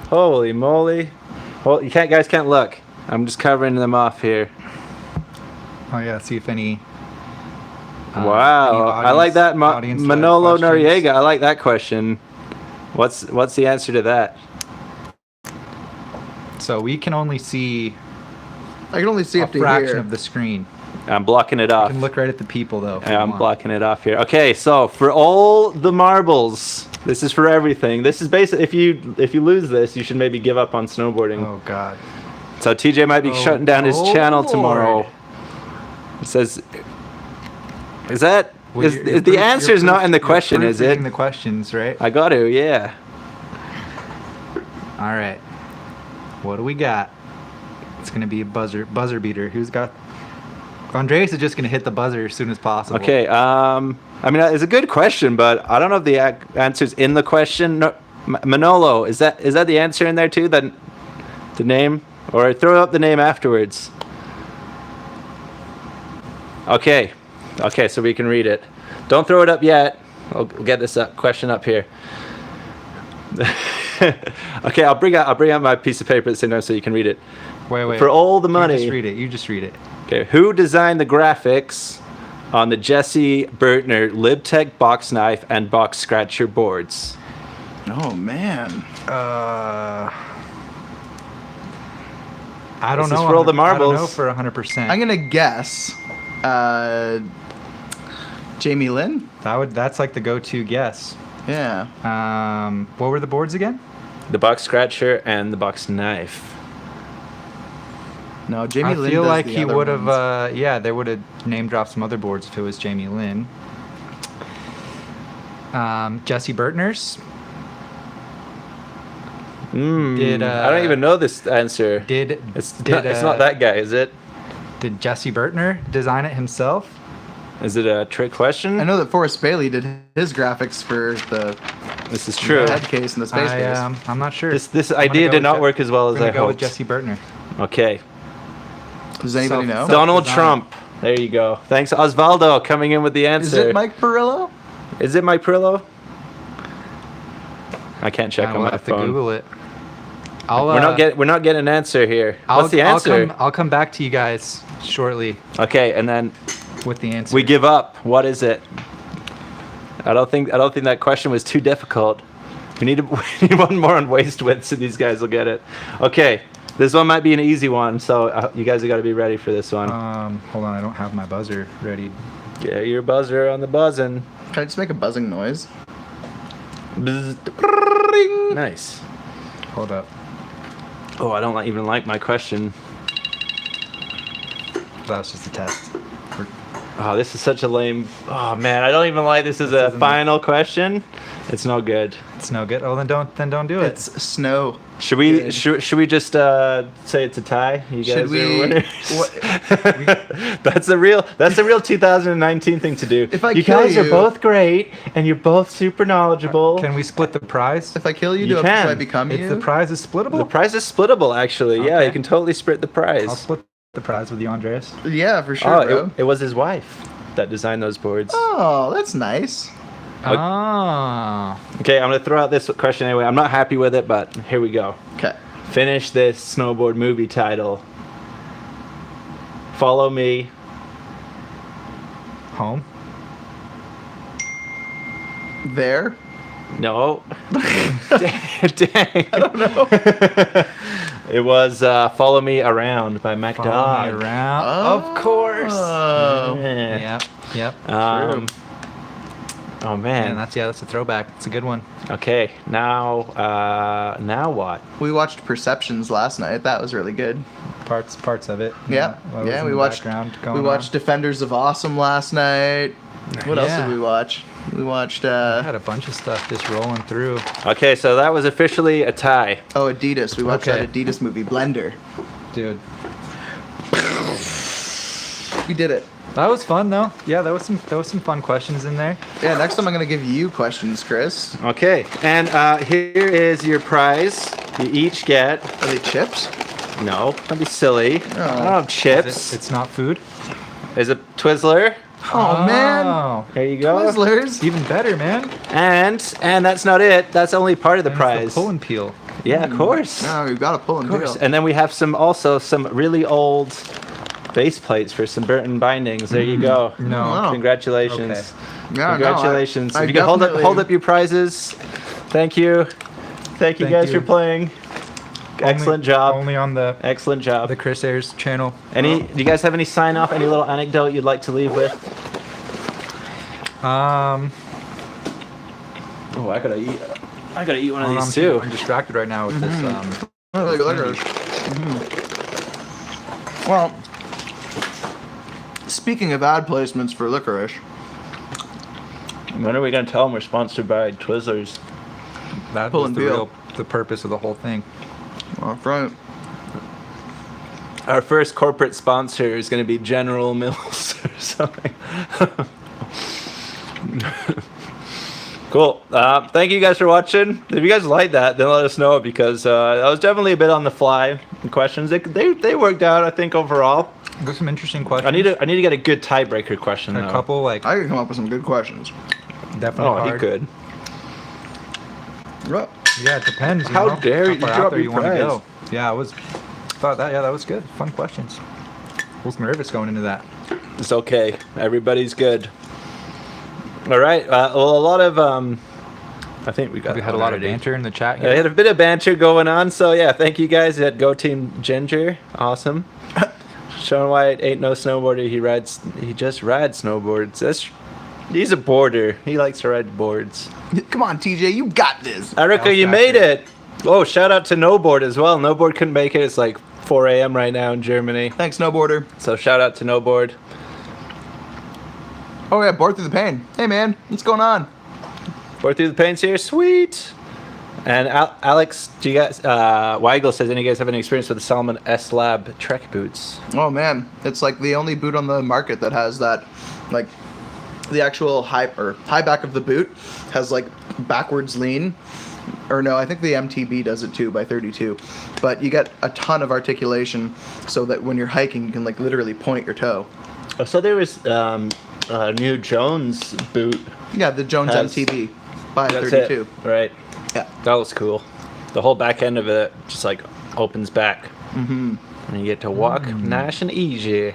Holy moly. Well, guys can't look. I'm just covering them off here. Oh yeah. See if any. Wow. any I like that. audience Manolo questions. Noriega. I like that question. What's the answer to that? So we can only see I can only see a up to fraction here. of the screen. I'm blocking it You off. can look right at the people though. if you I'm want. blocking it off here. Okay, so for all the marbles, this is for everything. This is basically if you lose this, you should maybe give up on snowboarding. Oh God. So TJ might be Oh, shutting down his channel Lord. tomorrow. It says, is that Well, the answer is not in the question, is it? Proofreading the questions, right? I got to, yeah. All right. What do we got? It's gonna be a buzzer beater. Who's got? Andreas is just gonna hit the buzzer as soon as possible. Okay. I mean, it's a good question, but I don't know if the answer's in the question. No, Manolo, is that the answer in there too? The name, or throw up the name afterwards. Okay. Okay, so we can read it. Don't throw it up yet. I'll get this question up here. Okay, I'll bring out my piece of paper at the same time so you can read it. Wait. For all the money. You just read it. Okay, who designed the graphics on the Jesse Bertner LibTech box knife and box scratcher boards? Oh man. I don't This is know. for all the I don't know marbles. for 100%. I'm gonna guess. Jamie Lynn. That's like the go-to guess. Yeah. What were the boards again? The box scratcher and the box knife. No, Jamie I Lynn. feel does like the he other would have. ones. They would have name dropped some other boards if it was Jamie Lynn. Jesse Bertner's. I don't even know this answer. It's not that guy, is it? Did Jesse Bertner design it himself? Is it a trick question? I know that Forrest Bailey did his graphics for the This is true. head case and the space case. I'm not sure. This I'm gonna idea go did with not work as well as We're I gonna go with hoped. Jesse Bertner. Okay. Does anybody know? Donald Self-design. Trump. There you go. Thanks, Osvaldo, coming in with the answer. Is it Mike Perillo? Is it Mike Perillo? I can't check I on will my have phone. to Google it. We're not getting an answer here. What's the answer? I'll come back to you guys shortly Okay, and then with the answer. we give up. What is it? I don't think that question was too difficult. We need one more on waist width so these guys will get it. Okay, this one might be an easy one, so you guys have got to be ready for this one. Hold on, I don't have my buzzer ready. Get your buzzer on the buzzing. Can I just make a buzzing noise? Bzz, nice. Hold up. Oh, I don't even like my question. That was just a test. Oh, this is such a lame. Oh man, I don't even like this as a isn't final question. It's no good. It's no good. Oh, then don't do it. It's snow. Should we Good. should we just say it's a tie? You guys Should are we- winners. That's a real 2019 thing to do. If I you kill guys are you- both great and you're both super knowledgeable. Can we split the prize? If I kill you, You do can. I become you? The prize is splittable. The prize is splittable, actually. Yeah, Okay. you can totally split the prize. I'll split the prize with you, Andreas. Yeah, for sure, Oh, bro. it was his wife that designed those boards. Oh, that's nice. Okay. Oh. Okay, I'm gonna throw out this question anyway. I'm not happy with it, but here we go. Okay. Finish this snowboard movie title. Follow me. Home. There. No. Dang. I don't know. It was Follow Me Around by Mac Follow Dog. me around. Of course. Oh. Yeah. Yep. Oh Man, man. that's a throwback. It's a good one. Okay. Now what? We watched Perceptions last night. That was really good. Parts of it. Yeah. What was Yeah, in we the watched background we going watched Defenders of Awesome last night. What else Yeah. did we watch? We watched on. I had a bunch of stuff just rolling through. Okay, so that was officially a tie. Adidas. We watched Okay. that Adidas movie, Blender. Dude. We did it. That was fun though. Yeah, there was some fun questions in there. Yeah, next time I'm gonna give you questions, Chris. Okay, and here is your prize. You each get. Are they chips? No, don't be silly. Oh. I don't have chips. It's not food. Is it Twizzler? Oh, man. Oh, There you go. Twizzlers. even better, man. And that's not it. That's only part of the And prize. it's the pull and peel. Yeah, of course. No, we've got to pull and Of course. peel. And then we have some really old base plates for some Burton bindings. There you go. No. Wow. Congratulations. Okay. Yeah, Congratulations. no, I If you can hold definitely- up your prizes. Thank you. Thank you Thank guys you. for playing. Excellent job. Only on the Excellent job. Chris Ayers channel. Do you guys have any sign off? Any little anecdote you'd like to leave with? Oh, I gotta eat one of these too. I'm distracted right now with this. I really like licorice. Well, speaking of ad placements for licorice, When are we gonna tell them we're sponsored by Twizzlers? That Pull was and the peel. the purpose of the whole thing. Off front. Our first corporate sponsor is gonna be General Mills or something. Cool. Thank you guys for watching. If you guys like that, then let us know, because that was definitely a bit on the fly questions. They worked out, I think, overall. There's some interesting questions. I need to get a good tiebreaker question though. a couple like I can come up with some good questions. definitely Oh, hard. he could. Right. Yeah, it depends. How know, dare you far out drop there your wanna prize. go. Yeah, I was thought that. Yeah, that was good. Fun questions. I was nervous going into that. It's okay. Everybody's good. All right. Well, a lot of I think we got. We had a one lot of already. banter in the chat Yeah, we here. had a bit of banter going on. So yeah, thank you guys at Go Team Ginger. Awesome. Sean White ain't no snowboarder. He just rides snowboards. He's a boarder. He likes to ride boards. Come on, TJ, you got this. Erica, you made it. Oh, shout out to Snowboard as well. Snowboard couldn't make it. It's like 4 a.m. right now in Germany. Thanks, snowboarder. So shout out to Snowboard. Oh yeah, bored through the pain. Hey man, what's going on? Board through the pains here. Sweet. And Alex, do you guys, Weigel says, any of you guys have any experience with the Salomon S Lab Trek boots? Oh man, it's like the only boot on the market that has that, like, the actual high back of the boot has like backwards lean. Or no, I think the MTB does it too by 32. But you get a ton of articulation so that when you're hiking, you can like literally point your toe. Oh, so there was a new Jones boot. Yeah, the Jones Has- MTB by That's 32. it, right? Yeah. That was cool. The whole back end of it just like opens back. Mm-hmm. And you get to walk nice and easy.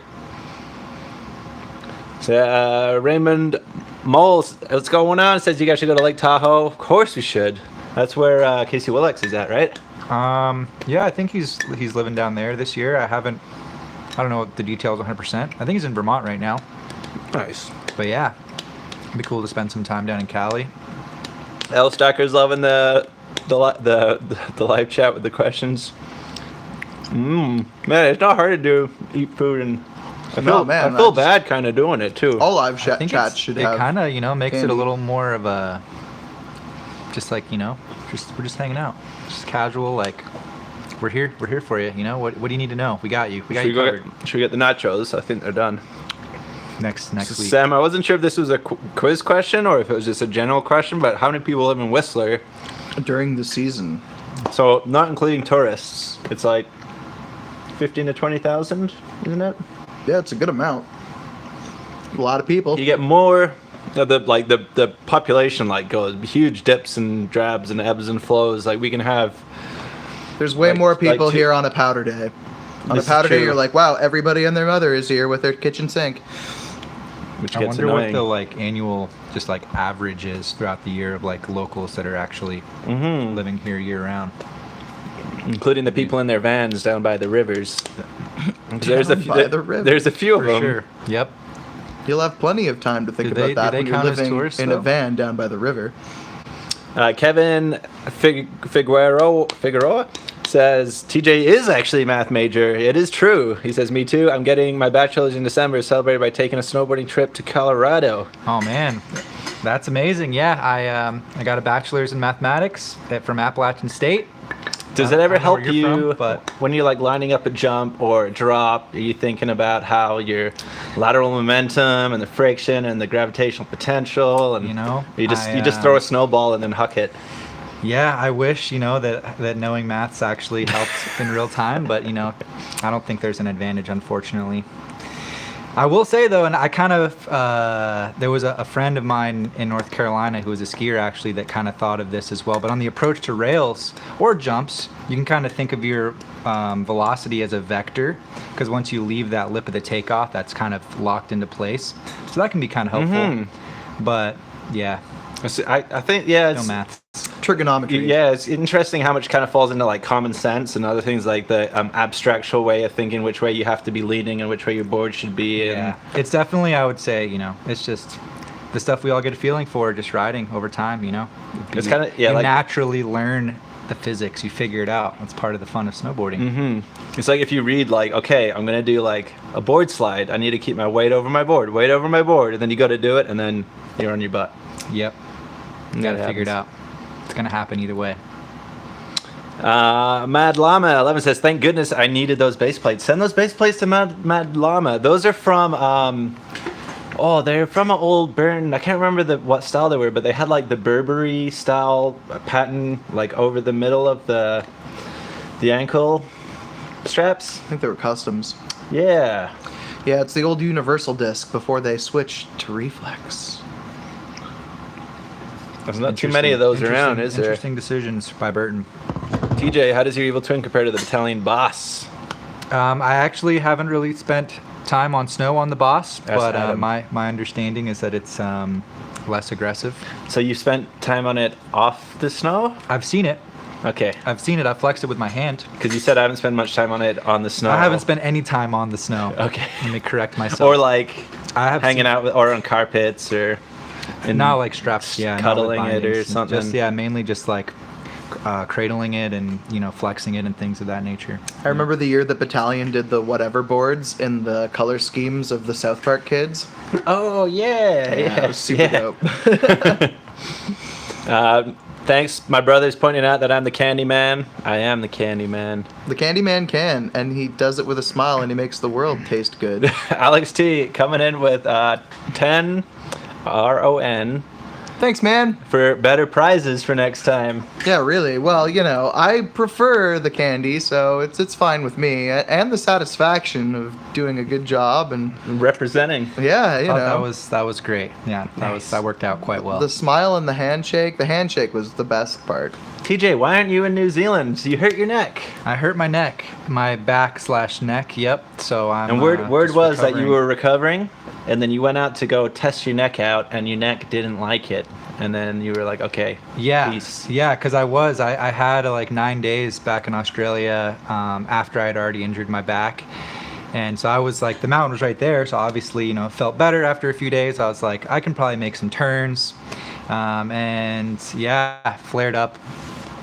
So Raymond Moles, what's going on? Says you guys should go to Lake Tahoe. Of course we should. That's where Casey Willix is at, right? Yeah, I think he's living down there this year. I don't know the details 100%. I think he's in Vermont right now. Nice. But yeah, it'd be cool to spend some time down in Cali. L Stacker's loving the live chat with the questions. Man, it's not hard to eat food, and I No, feel, man, I feel that's- bad kind of doing it too. All live I think chat should it have. kind of makes it a candy. little more of a just like we're just hanging out, just casual, like we're here for you. What do you need to know? We got you Should we covered. should we get the nachos? I think they're done. next week. Sam, I wasn't sure if this was a quiz question or if it was just a general question, but how many people live in Whistler? During the season. So not including tourists, it's like 15 to 20,000, isn't it? Yeah, it's a good amount. A lot of people. You get more. The population like goes huge dips and drabs and ebbs and flows. Like we can have. There's way like- more like people two- here on a powder day. On This a powder is day, true. you're like, wow, everybody and their mother is here with their kitchen sink. Which I gets wonder annoying. what the like annual just like average is throughout the year of like locals that are actually living here year round. Including the people in their vans down by the rivers. There's a Down few, by the river. there's a few of For them. sure. Yep. You'll have plenty of time to think Do about they- that do they when you're count as living tourists, in a though? van down by the river. Kevin Figueroa says TJ is actually a math major. It is true. He says, me too. I'm getting my bachelor's in December, celebrated by taking a snowboarding trip to Colorado. Oh man, that's amazing. Yeah, I got a bachelor's in mathematics from Appalachian State. Does I it ever don't know help where you're you from, but when you're like lining up a jump or a drop? Are you thinking about how your lateral momentum and the friction and the gravitational potential, and You know, you just I, throw a snowball and then huck it? yeah, I wish that knowing maths actually helped in real time, but I don't think there's an advantage, unfortunately. I will say though, and I kind of there was a friend of mine in North Carolina who was a skier actually that kind of thought of this as well. But on the approach to rails or jumps, you can kind of think of your velocity as a vector, because once you leave that lip of the takeoff, that's kind of locked into place. So that can be kind of helpful. But yeah, I think yeah, no it's, maths. Trigonometry. yeah, it's interesting how much kind of falls into like common sense and other things like the abstractual way of thinking, which way you have to be leaning and which way your board should be. And Yeah, it's definitely, I would say, it's just the stuff we all get a feeling for just riding over time, It's kinda- yeah, you like- naturally learn the physics. You figure it out. That's part of the fun of snowboarding. Mm-hmm. It's like if you read like, okay, I'm gonna do like a board slide. I need to keep my weight over my board, and then you go to do it, and then you're on your butt. Yep. You got to figure it out. It's gonna happen either way. Mad Llama 11 says, "Thank goodness I needed those base plates. Send those base plates to Mad Llama. Those are from they're from an old Burn. I can't remember what style they were, but they had like the Burberry style pattern like over the middle of the ankle straps. I think they were customs. Yeah. Yeah, it's the old Universal disc before they switched to Reflex. There's not too many of those around, is there? Interesting decisions by Burton. TJ, how does your evil twin compare to the Battalion Boss? I actually haven't really spent time on snow on the Boss, That's but Adam. my understanding is that it's less aggressive. So you spent time on it off the snow? I've seen it. Okay. I've seen it. I've flexed it with my hand. Because you said I haven't spent much time on it on the snow. I haven't spent any time on the snow. Okay. Let me correct myself. Or like I have hanging seen- out with, or on carpets or not like straps, yeah, not with cuddling it or bindings. something. Just mainly just like cradling it and flexing it and things of that nature. I remember the year that Battalion did the whatever boards in the color schemes of the South Park kids. Oh yeah, It was super dope. Thanks, my brother's pointing out that I'm the candy man. I am the candy man. The Candyman can, and he does it with a smile, and he makes the world taste good. Alex T coming in with 10 RON Thanks, man. for better prizes for next time. Yeah, really. Well, I prefer the candy, so it's fine with me, and the satisfaction of doing a good job, and Representing. yeah, That was great. Yeah, that worked out quite well. the smile and the handshake. The handshake was the best part. TJ, why aren't you in New Zealand? You hurt your neck. I hurt my neck, my back/neck. Yep. So I'm. And word just was that you recovering. were recovering, and then you went out to go test your neck out, and your neck didn't like it. And then you were like, okay, Yeah, peace. yeah, because I had like 9 days back in Australia after I had already injured my back, and so I was like, the mountain was right there, so obviously it felt better after a few days. I was like, I can probably make some turns, and yeah, flared up,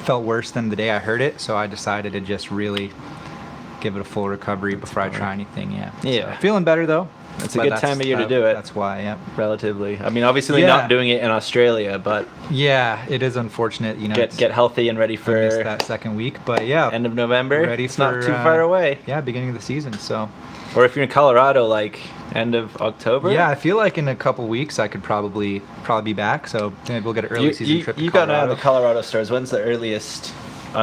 felt worse than the day I hurt it, so I decided to just really give it a full recovery before I try anything. Yeah. Yeah. So, feeling better though. It's a But good time of year to do it. That's why. Yeah. Relatively. I mean, obviously Yeah. not doing it in Australia, but Yeah, it is unfortunate. get healthy and ready I missed for that second week, but yeah, end of November. ready It's not for, too far away. Yeah, beginning of the season. So Or if you're in Colorado, like end of October. yeah, I feel like in a couple weeks I could probably be back. So maybe we'll get an early season trip to You got to Colorado. have the Colorado stores. When's the earliest?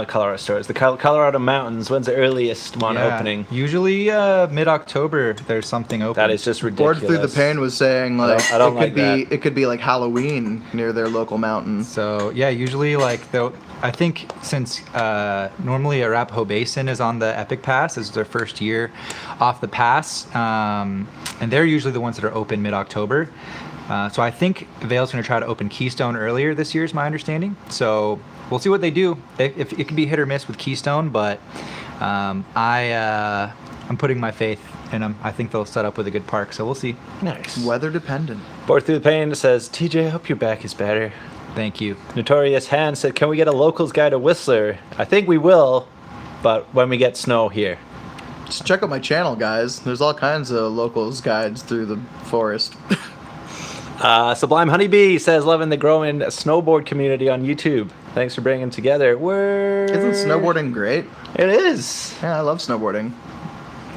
Colorado stores. The Colorado Mountains. When's the earliest one Yeah, opening? Usually mid-October there's something open. That is just Board ridiculous. Through the Pain was saying like I don't it like could be that. it could be like Halloween near their local mountain. So yeah, usually like though I think since normally Arapahoe Basin is on the Epic Pass, this is their first year off the pass, and they're usually the ones that are open mid-October. So I think Vail's going to try to open Keystone earlier this year, is my understanding. So we'll see what they do. If it can be hit or miss with Keystone, but I'm putting my faith in them. I think they'll set up with a good park. So we'll see. Nice. Weather dependent. Board Through the Pain says, TJ, I hope your back is better. Thank you. Notorious Hand said, can we get a locals guide to Whistler? I think we will, but when we get snow here. Just check out my channel, guys. There's all kinds of locals guides through the forest. Sublime Honeybee says, loving the growing snowboard community on YouTube. Thanks for bringing them together. Isn't snowboarding great? It is. Yeah, I love snowboarding.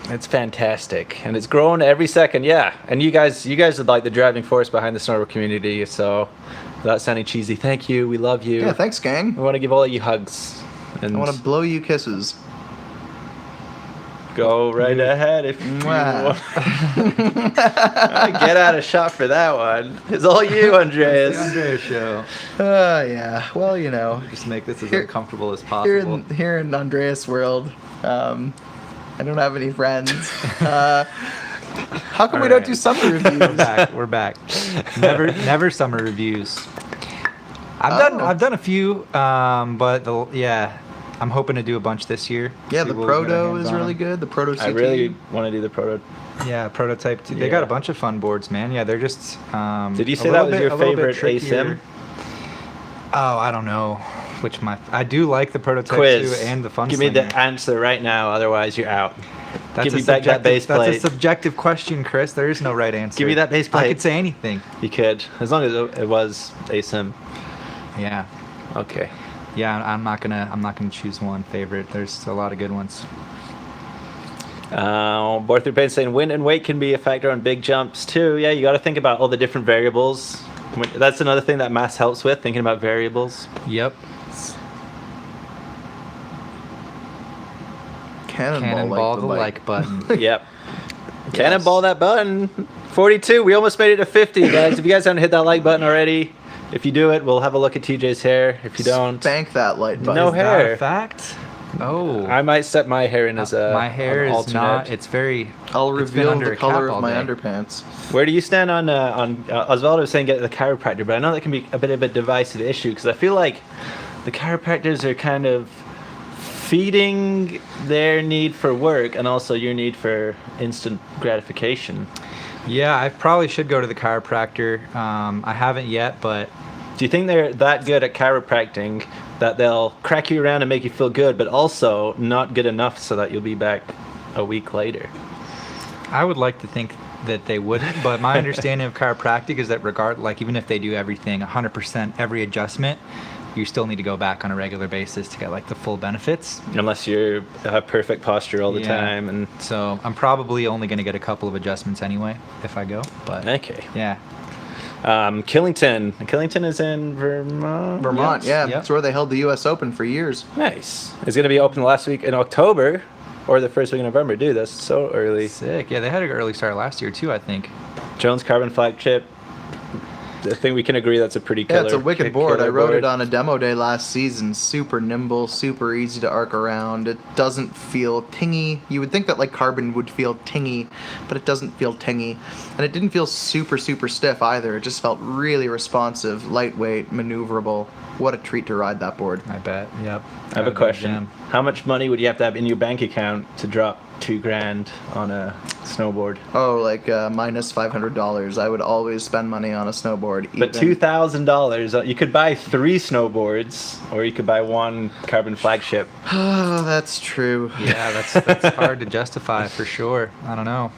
It's fantastic, and it's growing every second. Yeah, and you guys are like the driving force behind the snowboard community. So, without sounding cheesy, thank you. We love you. Yeah, thanks, gang. We want to give all of you hugs. And I want to blow you kisses. go right ahead if you Mwah. want. Get out of shot for that one. It's all you, Andreas. The Andreas show. Yeah. Well, Just make this as Here- uncomfortable as here possible. here in Andreas world, I don't have any friends. How come we don't do summer reviews? We're back. Never summer reviews. I've done a few, but I'm hoping to do a bunch this year. Yeah, See the what we get our Proto hands is on. really good. The Proto CT. I really want to do the proto. Yeah, Prototype 2. They Yeah. got a bunch of fun boards, man. Yeah, they're just. Did you a say little that was bit- your a little bit favorite trickier. ASIM? Oh, I don't know. Which I do like the prototype Quiz. too, and the fun. Give me the answer right now, otherwise you're out. That's Give me back that base plate. That's a subjective question, Chris. There is no right answer. Give me that base plate. I could say anything. You could, as long as it was ASIM. Yeah. Okay. Yeah, I'm not gonna choose one favorite. There's a lot of good ones. Board through pain saying wind and weight can be a factor on big jumps too. Yeah, you got to think about all the different variables. That's another thing that mass helps with, thinking about variables. Yep. Cannonball the like button. Yep. Cannonball that button. 42. We almost made it to 50, guys. If you guys haven't hit that like button already, if you do it, we'll have a look at TJ's hair. If you don't, Bank that light button. No Is hair. that a fact? Oh. I might set my hair in as a my hair an is alternate. not. It's very. I'll it's been reveal under the a color cap of my all day. underpants. Where do you stand on Osvaldo was saying get the chiropractor, but I know that can be a bit of a divisive issue because I feel like the chiropractors are kind of feeding their need for work and also your need for instant gratification. Yeah, I probably should go to the chiropractor. I haven't yet, but Do you think they're that good at chiropractic that they'll crack you around and make you feel good, but also not good enough so that you'll be back a week later? I would like to think that they wouldn't. But my understanding of chiropractic is that even if they do everything 100%, every adjustment, you still need to go back on a regular basis to get like the full benefits. Unless you have perfect posture all the Yeah. time. And So I'm probably only going to get a couple of adjustments anyway if I go. But okay. yeah. Killington is in Vermont. Vermont, Yes, yeah. yep. That's where they held the U.S. Open for years. Nice. It's going to be open the last week in October or the first week in November. Dude, that's so early. Sick. Yeah, they had an early start last year too, I think. Jones Carbon flagship. I think we can agree that's a pretty killer. Yeah, it's a wicked board. killer I rode board. it on a demo day last season. Super nimble, super easy to arc around. It doesn't feel tingy. You would think that like carbon would feel tingy, but it doesn't feel tingy. And it didn't feel super, super stiff either. It just felt really responsive, lightweight, maneuverable. What a treat to ride that board. I bet. Yep. I have a question. How much money would you have to have in your bank account to drop $2,000 on a snowboard? Oh, like minus $500. I would always spend money on a snowboard. But $2,000, you could buy 3 snowboards, or you could buy 1 carbon flagship. Oh, that's true. Yeah, that's hard to justify for sure. I don't know.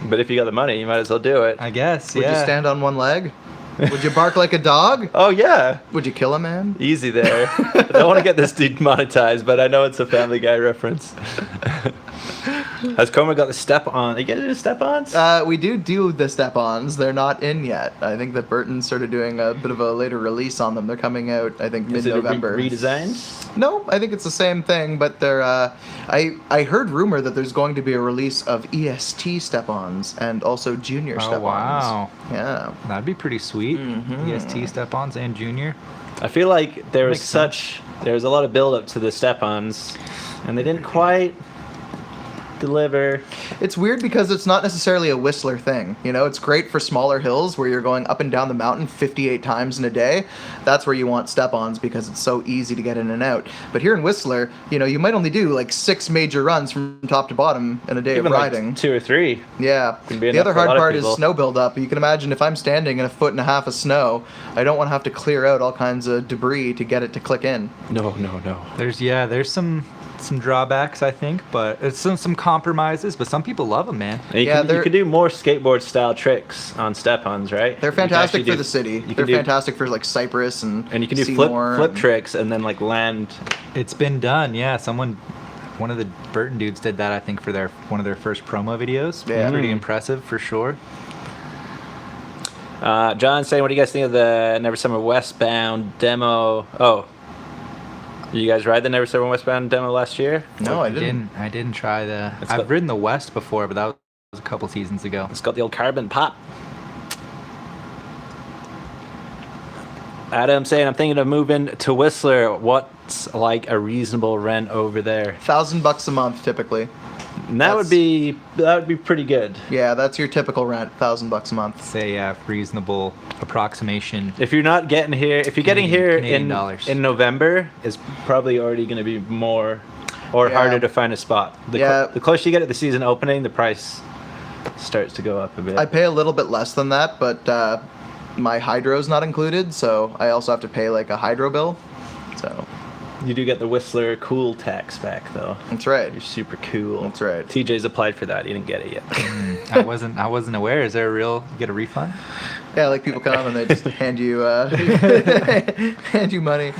But if you got the money, you might as well do it. I guess. Would yeah. you stand on one leg? Would you bark like a dog? Oh yeah, Would you kill a man? easy there. I don't want to get this demonetized, but I know it's a Family Guy reference. Has Coma got the step-on? Are you getting the step-ons? We do the step-ons. They're not in yet. I think that Burton started doing a bit of a later release on them. They're coming out, I think, Is it a mid-November. redesigned? No, I think it's the same thing, but they're. I heard rumor that there's going to be a release of EST step-ons and also junior Oh, step-ons. wow. Yeah. That'd be pretty sweet. Mhm. EST step-ons and junior. I feel like there was Makes there was a lot of build-up to the step-ons, and they didn't quite deliver. It's weird because it's not necessarily a Whistler thing. You know, it's great for smaller hills where you're going up and down the mountain 58 times in a day. That's where you want step-ons because it's so easy to get in and out. But here in Whistler, you know, you might only do like 6 major runs from top to bottom in a day Even of riding. like 2 or 3. Yeah. Can be The enough other for a hard lot of part is people. snow buildup. You can imagine if I'm standing in 1.5 feet of snow, I don't want to have to clear out all kinds of debris to get it to click in. No. There's some drawbacks, I think, but it's some compromises. But some people love them, man. And you, Yeah, can, you they're- could do more skateboard-style tricks on step-ons, right? They're You can fantastic actually for do- the city. you can They're do- fantastic for like Cypress and And you can do Seymour flip and- tricks and then like land. It's been done, yeah. One of the Burton dudes did that, I think, for one of their first promo videos. Yeah. Pretty impressive for sure. John saying, what do you guys think of the Never Summer Westbound demo? Oh, you guys ride the Never Summer Westbound demo last year? No, I didn't. I didn't try the. It's I've got- ridden the West before, but that was a couple seasons ago. It's got the old carbon pop. Adam saying, I'm thinking of moving to Whistler. What's like a reasonable rent over there? $1,000 a month typically. And that would be pretty good. Yeah, that's your typical rent, $1,000 a month. Say reasonable approximation. If you're not getting here, if you're getting here Canadian dollars. in November, it's probably already going to be more or Yeah. harder to find a spot. Yeah. The closer you get to the season opening, the price starts to go up a bit. I pay a little bit less than that, but my hydro's not included, so I also have to pay like a hydro bill. So You do get the Whistler cool tax back though. That's right. You're super cool. That's right. TJ's applied for that. He didn't get it yet. I wasn't aware. Is there you get a refund? Yeah, like people come and they just hand you hand you money.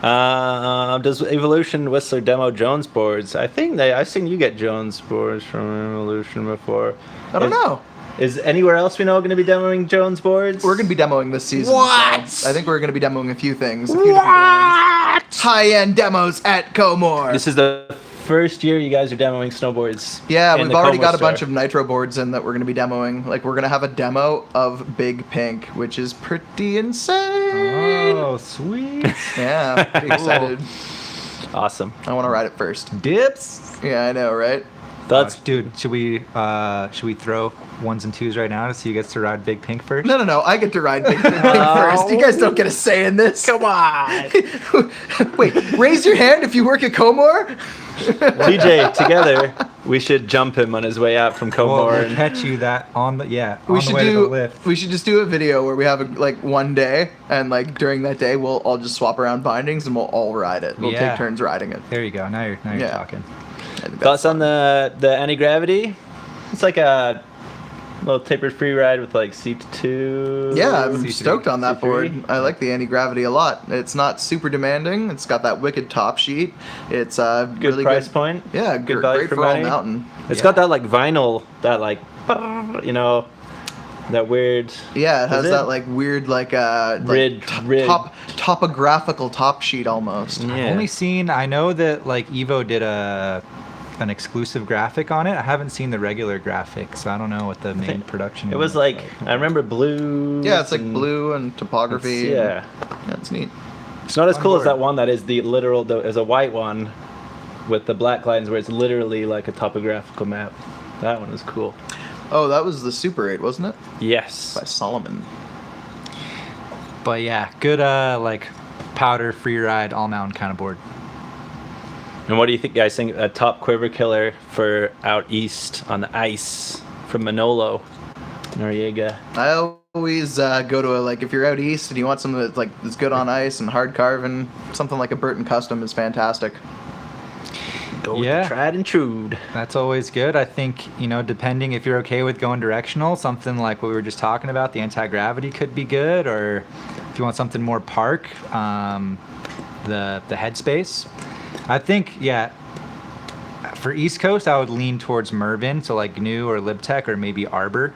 Does Evolution Whistler demo Jones boards? I think I've seen you get Jones boards from Evolution before. I don't know. Is anywhere else we know going to be demoing Jones boards? We're gonna be demoing this season. What? So I think we're gonna be demoing a few things. A few different things. High-end demos at Comore. This is the first year you guys are demoing snowboards. Yeah, in we've the already Como got a bunch store. of nitro boards in that we're gonna be demoing. Like we're gonna have a demo of Big Pink, which is pretty insane. Oh, sweet. Yeah, pretty excited. Awesome. I want to ride it first. Dips. Yeah, I know, right? That's Dude, should we throw ones and twos right now to see who gets to ride Big Pink first? No. I get to ride Big Pink first. You guys don't get a say in this. come on. Wait, raise your hand if you work at Comore. TJ, together we should jump him on his way out from We'll Comore. and catch you that on the We on the should way to the do. lift. We should just do a video where we have like one day, and like during that day, we'll all just swap around bindings and we'll all ride it. We'll Yeah. take turns riding it. There you go. Now you're Yeah. talking. I think Thoughts that's on the anti-gravity? It's like a little tapered free ride with like C2. Yeah, I'm C3, stoked on that C3. board. I like the anti-gravity a lot. It's not super demanding. It's got that wicked top sheet. It's Good really price good. point. Yeah, Good value great for for all money. mountain. It's Yeah. got that like vinyl, that like, that weird. Yeah, it has Is it? that like weird like Rid- rid. topographical top sheet almost. Yeah. I've only seen. I know that like Evo did an exclusive graphic on it. I haven't seen the regular graphic, so I don't know what the main production. It was like I remember blue. Yeah, it's like blue and topography. Yeah. Yeah, it's neat. It's not as On cool as board. that one that is the literal. There's a white one with the black lines where it's literally like a topographical map. That one is cool. Oh, that was the Super 8, wasn't it? Yes. By Solomon. But yeah, good like powder free ride all mountain kind of board. And what do you think, guys? Think a top quiver killer for out east on the ice from Manolo, Noriega. I always go to like if you're out east and you want something that's good on ice and hard carving, something like a Burton Custom is fantastic. Go with Yeah. the tried and true. That's always good. I think, depending if you're okay with going directional, something like what we were just talking about, the anti-gravity could be good, or if you want something more park, the headspace. I think, yeah, for East Coast, I would lean towards Mervin, so like GNU or LibTech or maybe Arbor.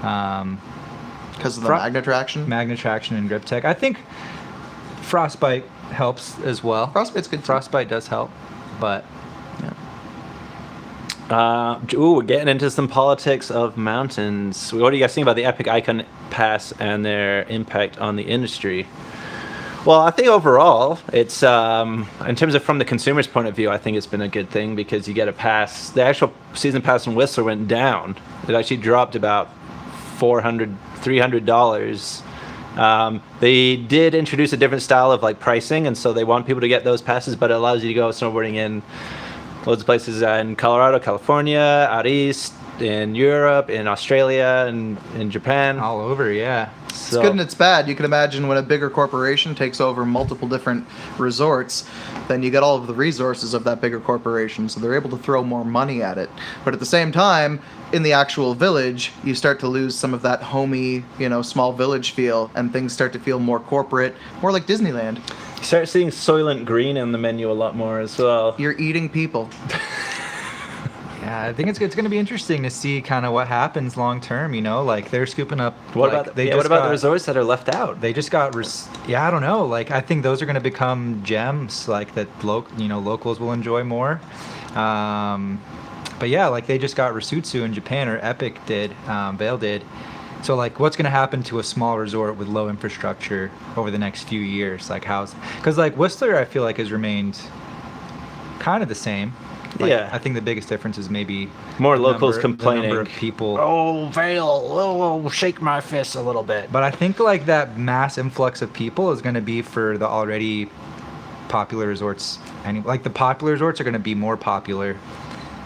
Because of the Fro- magna traction. Magna Traction and Grip Tech. I think Frostbite helps as well. Frostbite's good too. Frostbite does help, but We're getting into some politics of mountains. What do you guys think about the Epic Icon Pass and their impact on the industry? Well, I think overall, it's in terms of from the consumer's point of view, I think it's been a good thing because you get a pass. The actual season pass in Whistler went down. It actually dropped about $300. They did introduce a different style of like pricing, and so they want people to get those passes, but it allows you to go snowboarding in loads of places in Colorado, California, out east, in Europe, in Australia, and in Japan. all over, yeah. It's good and it's bad. You can imagine when a bigger corporation takes over multiple different resorts, then you get all of the resources of that bigger corporation, so they're able to throw more money at it. But at the same time, in the actual village, you start to lose some of that homey, small village feel, and things start to feel more corporate, more like Disneyland. You start seeing Soylent Green on the menu a lot more as well. You're eating people. Yeah, I think it's going to be interesting to see kind of what happens long term. Like they're scooping up. What like, about they what just about the got- resorts that are left out? They just got. I don't know. Like I think those are going to become gems. Like that. Locals will enjoy more. But yeah, like they just got Risutsu in Japan, or Epic did. Vail did. So like, what's going to happen to a small resort with low infrastructure over the next few years? Like because like Whistler, I feel like has remained kind of the same. Like, Yeah. I think the biggest difference is maybe More the locals the complaining. number of people. Oh, Vail, oh, shake my fist a little bit. But I think like that mass influx of people is going to be for the already popular resorts. Like the popular resorts are going to be more popular,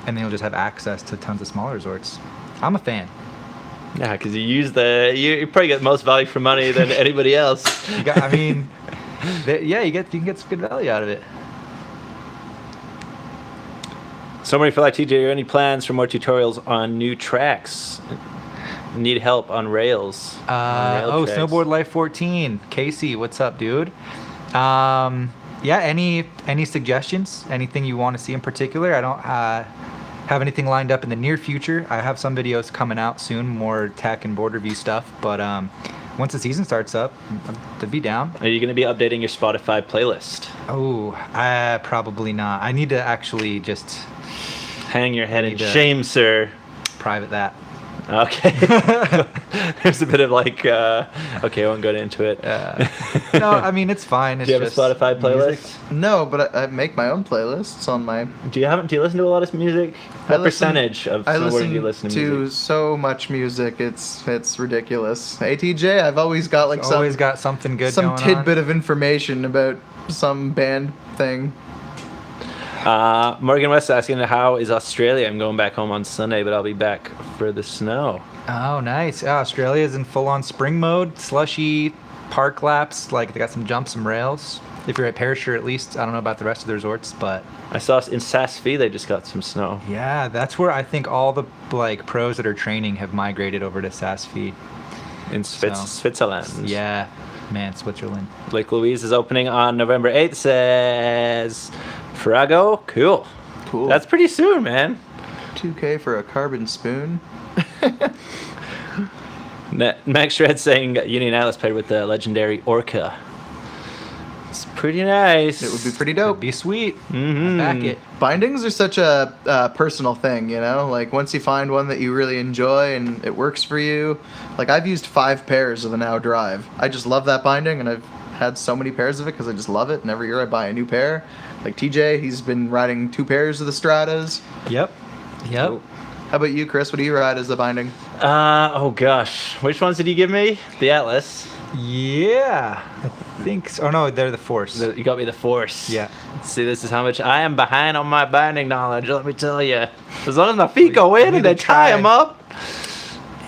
and then you'll just have access to tons of smaller resorts. I'm a fan. Yeah, because you probably get the most value for money than anybody else. I mean, Yeah, you can get some good value out of it. Somebody feel like TJ, any plans for more tutorials on new tracks? Need help on rails? On rail tracks? Snowboard Life 14. Casey, what's up, dude? Yeah, any suggestions? Anything you want to see in particular? I don't have anything lined up in the near future. I have some videos coming out soon, more tech and board review stuff. But once the season starts up, I'd be down. Are you going to be updating your Spotify playlist? Oh, probably not. I need to actually just hang your head in shame, sir. Private that. Okay. There's a bit of like, okay, I won't go into it. No, I mean, it's fine. It's do you have a Spotify playlist? Music. No, but I make my own playlists on my... Do you listen to a lot of music? What percentage of snowboarding do you listen to music? So much music, it's ridiculous. Hey, TJ, I've always got like something good some going tidbit on. of information about some band thing. Morgan West asking, how is Australia? I'm going back home on Sunday, but I'll be back for the snow. Oh, nice. Australia's in full-on spring mode, slushy park laps. Like, they got some jumps, some rails. If you're at Perisher, at least. I don't know about the rest of the resorts, but... I saw in Saas-Fee they just got some snow. Yeah, that's where I think all the pros that are training have migrated over to Saas-Fee. In Switzerland. Yeah, man, Switzerland. Lake Louise is opening on November 8th, says Farago. Cool. That's pretty soon, man. 2K for a carbon spoon. Max Shred saying Union Atlas played with the legendary Orca. It's pretty nice. It would be pretty dope. It'd be sweet. Mm-hmm. Back it. Bindings are such a personal thing, you know? Like, once you find one that you really enjoy and it works for you. Like, I've used 5 pairs of the Now Drive. I just love that binding, and I've had so many pairs of it because I just love it, and every year I buy a new pair. Like TJ, he's been riding 2 pairs of the Stratas. Yep. How about you, Chris? What do you ride as the binding? Oh gosh, which ones did you give me? The Atlas. Yeah, I think so. Oh no, they're the Force. You got me the Force. Yeah. See, this is how much I am behind on my binding knowledge. Let me tell you. As long as my feet go in and they tie them up.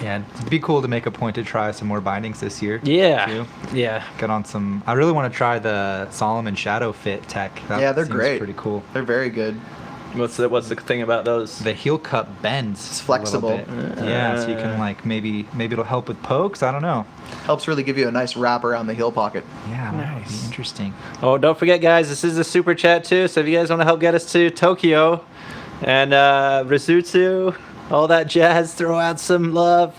Yeah, it'd be cool to make a point to try some more bindings this year. Yeah. Too. Yeah. Get on some. I really want to try the Solomon Shadow Fit tech. That they're great. Pretty cool. They're very good. What's the thing about those? The heel cup bends. It's flexible. Yeah, so you can like maybe it'll help with pokes. I don't know. Helps really give you a nice wrap around the heel pocket. Yeah, nice. Interesting. Oh, don't forget, guys, this is a super chat too. So if you guys want to help get us to Tokyo and Risutsu, all that jazz, throw out some love.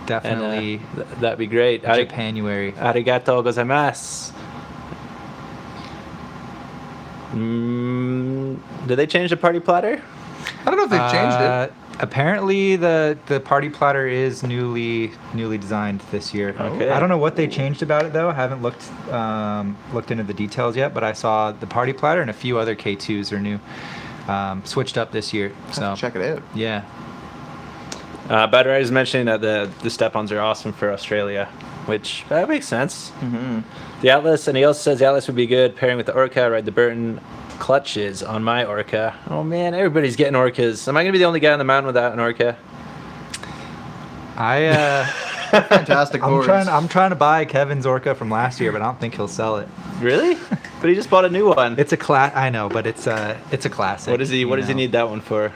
Definitely. And, that'd be great. Japanuary. Arigato gozaimasu. Did they change the party platter? I don't know if they've changed it. Apparently, the party platter is newly designed this year. Okay. I don't know what they changed about it though. I haven't looked into the details yet, but I saw the party platter and a few other K2s are new, switched up this year. So check it out. Yeah. Bad Ray is mentioning that the step-ons are awesome for Australia, which that makes sense. Mm-hmm. The Atlas, and he also says the Atlas would be good pairing with the Orca. Ride the Burton clutches on my Orca. Oh man, everybody's getting Orcas. Am I gonna be the only guy on the mountain without an Orca? Fantastic boards. I'm trying to buy Kevin's Orca from last year, but I don't think he'll sell it. Really? But he just bought a new one. It's a I know, but it's a classic. What does he need that one for?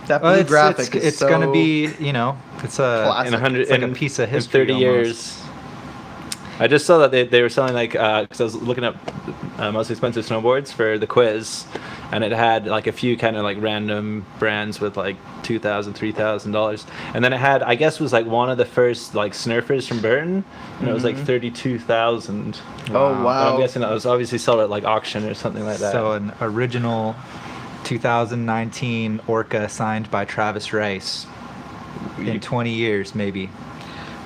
That blue graphic is it's so gonna be, it's a classic. In 100 it's like a piece of history. In 30 years. I just saw that they were selling like because I was looking up most expensive snowboards for the quiz, and it had like a few kind of like random brands with like $2,000, $3,000, and then it had, I guess, was like one of the first like Snurfers from Burton, and it was like $32,000. Oh wow! I'm guessing that was obviously sold at like auction or something like that. So an original 2019 Orca signed by Travis Rice in 20 years maybe.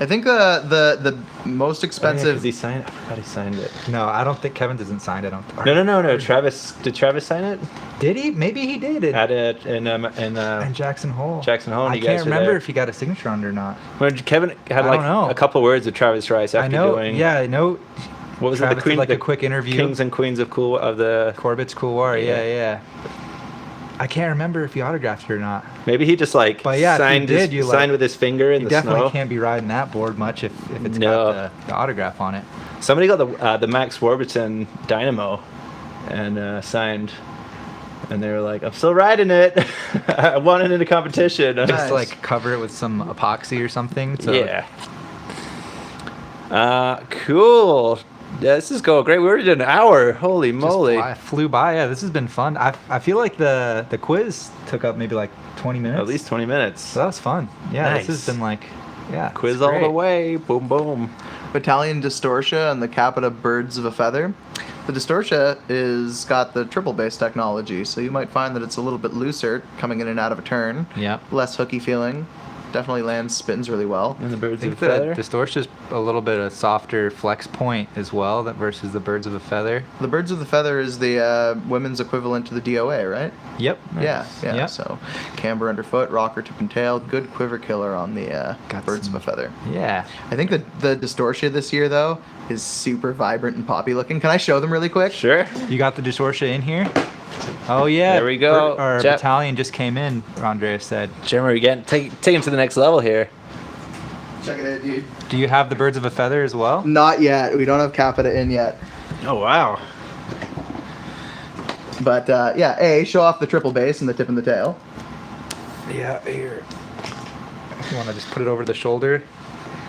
I think the most expensive. Did he sign it? I forgot he signed it. No, I don't think Kevin doesn't sign it. No. Travis, did Travis sign it? Did he? Maybe he did. At it in Jackson Hole. Jackson Hole. I can't remember if he got a signature on it or not. When Kevin had like a couple words with Travis Rice after doing. Yeah, I know. What was Travis it? The Queen, did like a quick interview. Kings and Queens of the Corbett's Cool War. Yeah. I can't remember if he autographed it or not. Maybe he just like But yeah, if he signed, did, you, like, signed with his finger in You the definitely snow. can't be riding that board much if it's No. got the autograph on it. Somebody got the Max Warburton Dynamo and signed, and they were like, "I'm still riding it. I won it in a competition." Nice. Just like cover it with some epoxy or something. So Yeah. Cool. Yeah, this is going great. We already did an hour. Holy just moly. flew by. Yeah, this has been fun. I feel like the quiz took up maybe like 20 minutes. At least 20 minutes. So that was fun. Yeah, Nice. this has been like, yeah. Quiz it's all the great. way. Boom, boom. Battalion Distortia and the Capita Birds of a Feather. The Distortia is got the triple base technology, so you might find that it's a little bit looser coming in and out of a turn. Yep. Less hooky feeling. Definitely lands spins really well. And the I birds think of a feather. the Distortion's a little bit of softer flex point as well that versus the Birds of a Feather. The Birds of the Feather is the women's equivalent to the DOA, right? Yep. Yeah. Yep. So camber underfoot, rocker tip and tail, good quiver killer on the Got Birds some- of a Feather. Yeah. I think that the Distortia this year though is super vibrant and poppy looking. Can I show them really quick? Sure. You got the Distortia in here? Oh yeah. There we go. Our Jeff- battalion just came in, Andreas said. Jim, are we getting take him to the next level here? Check it out, dude. Do you have the Birds of a Feather as well? Not yet. We don't have Capita in yet. Oh wow. But yeah, show off the triple base and the tip and the tail. Yeah, here. You want to just put it over the shoulder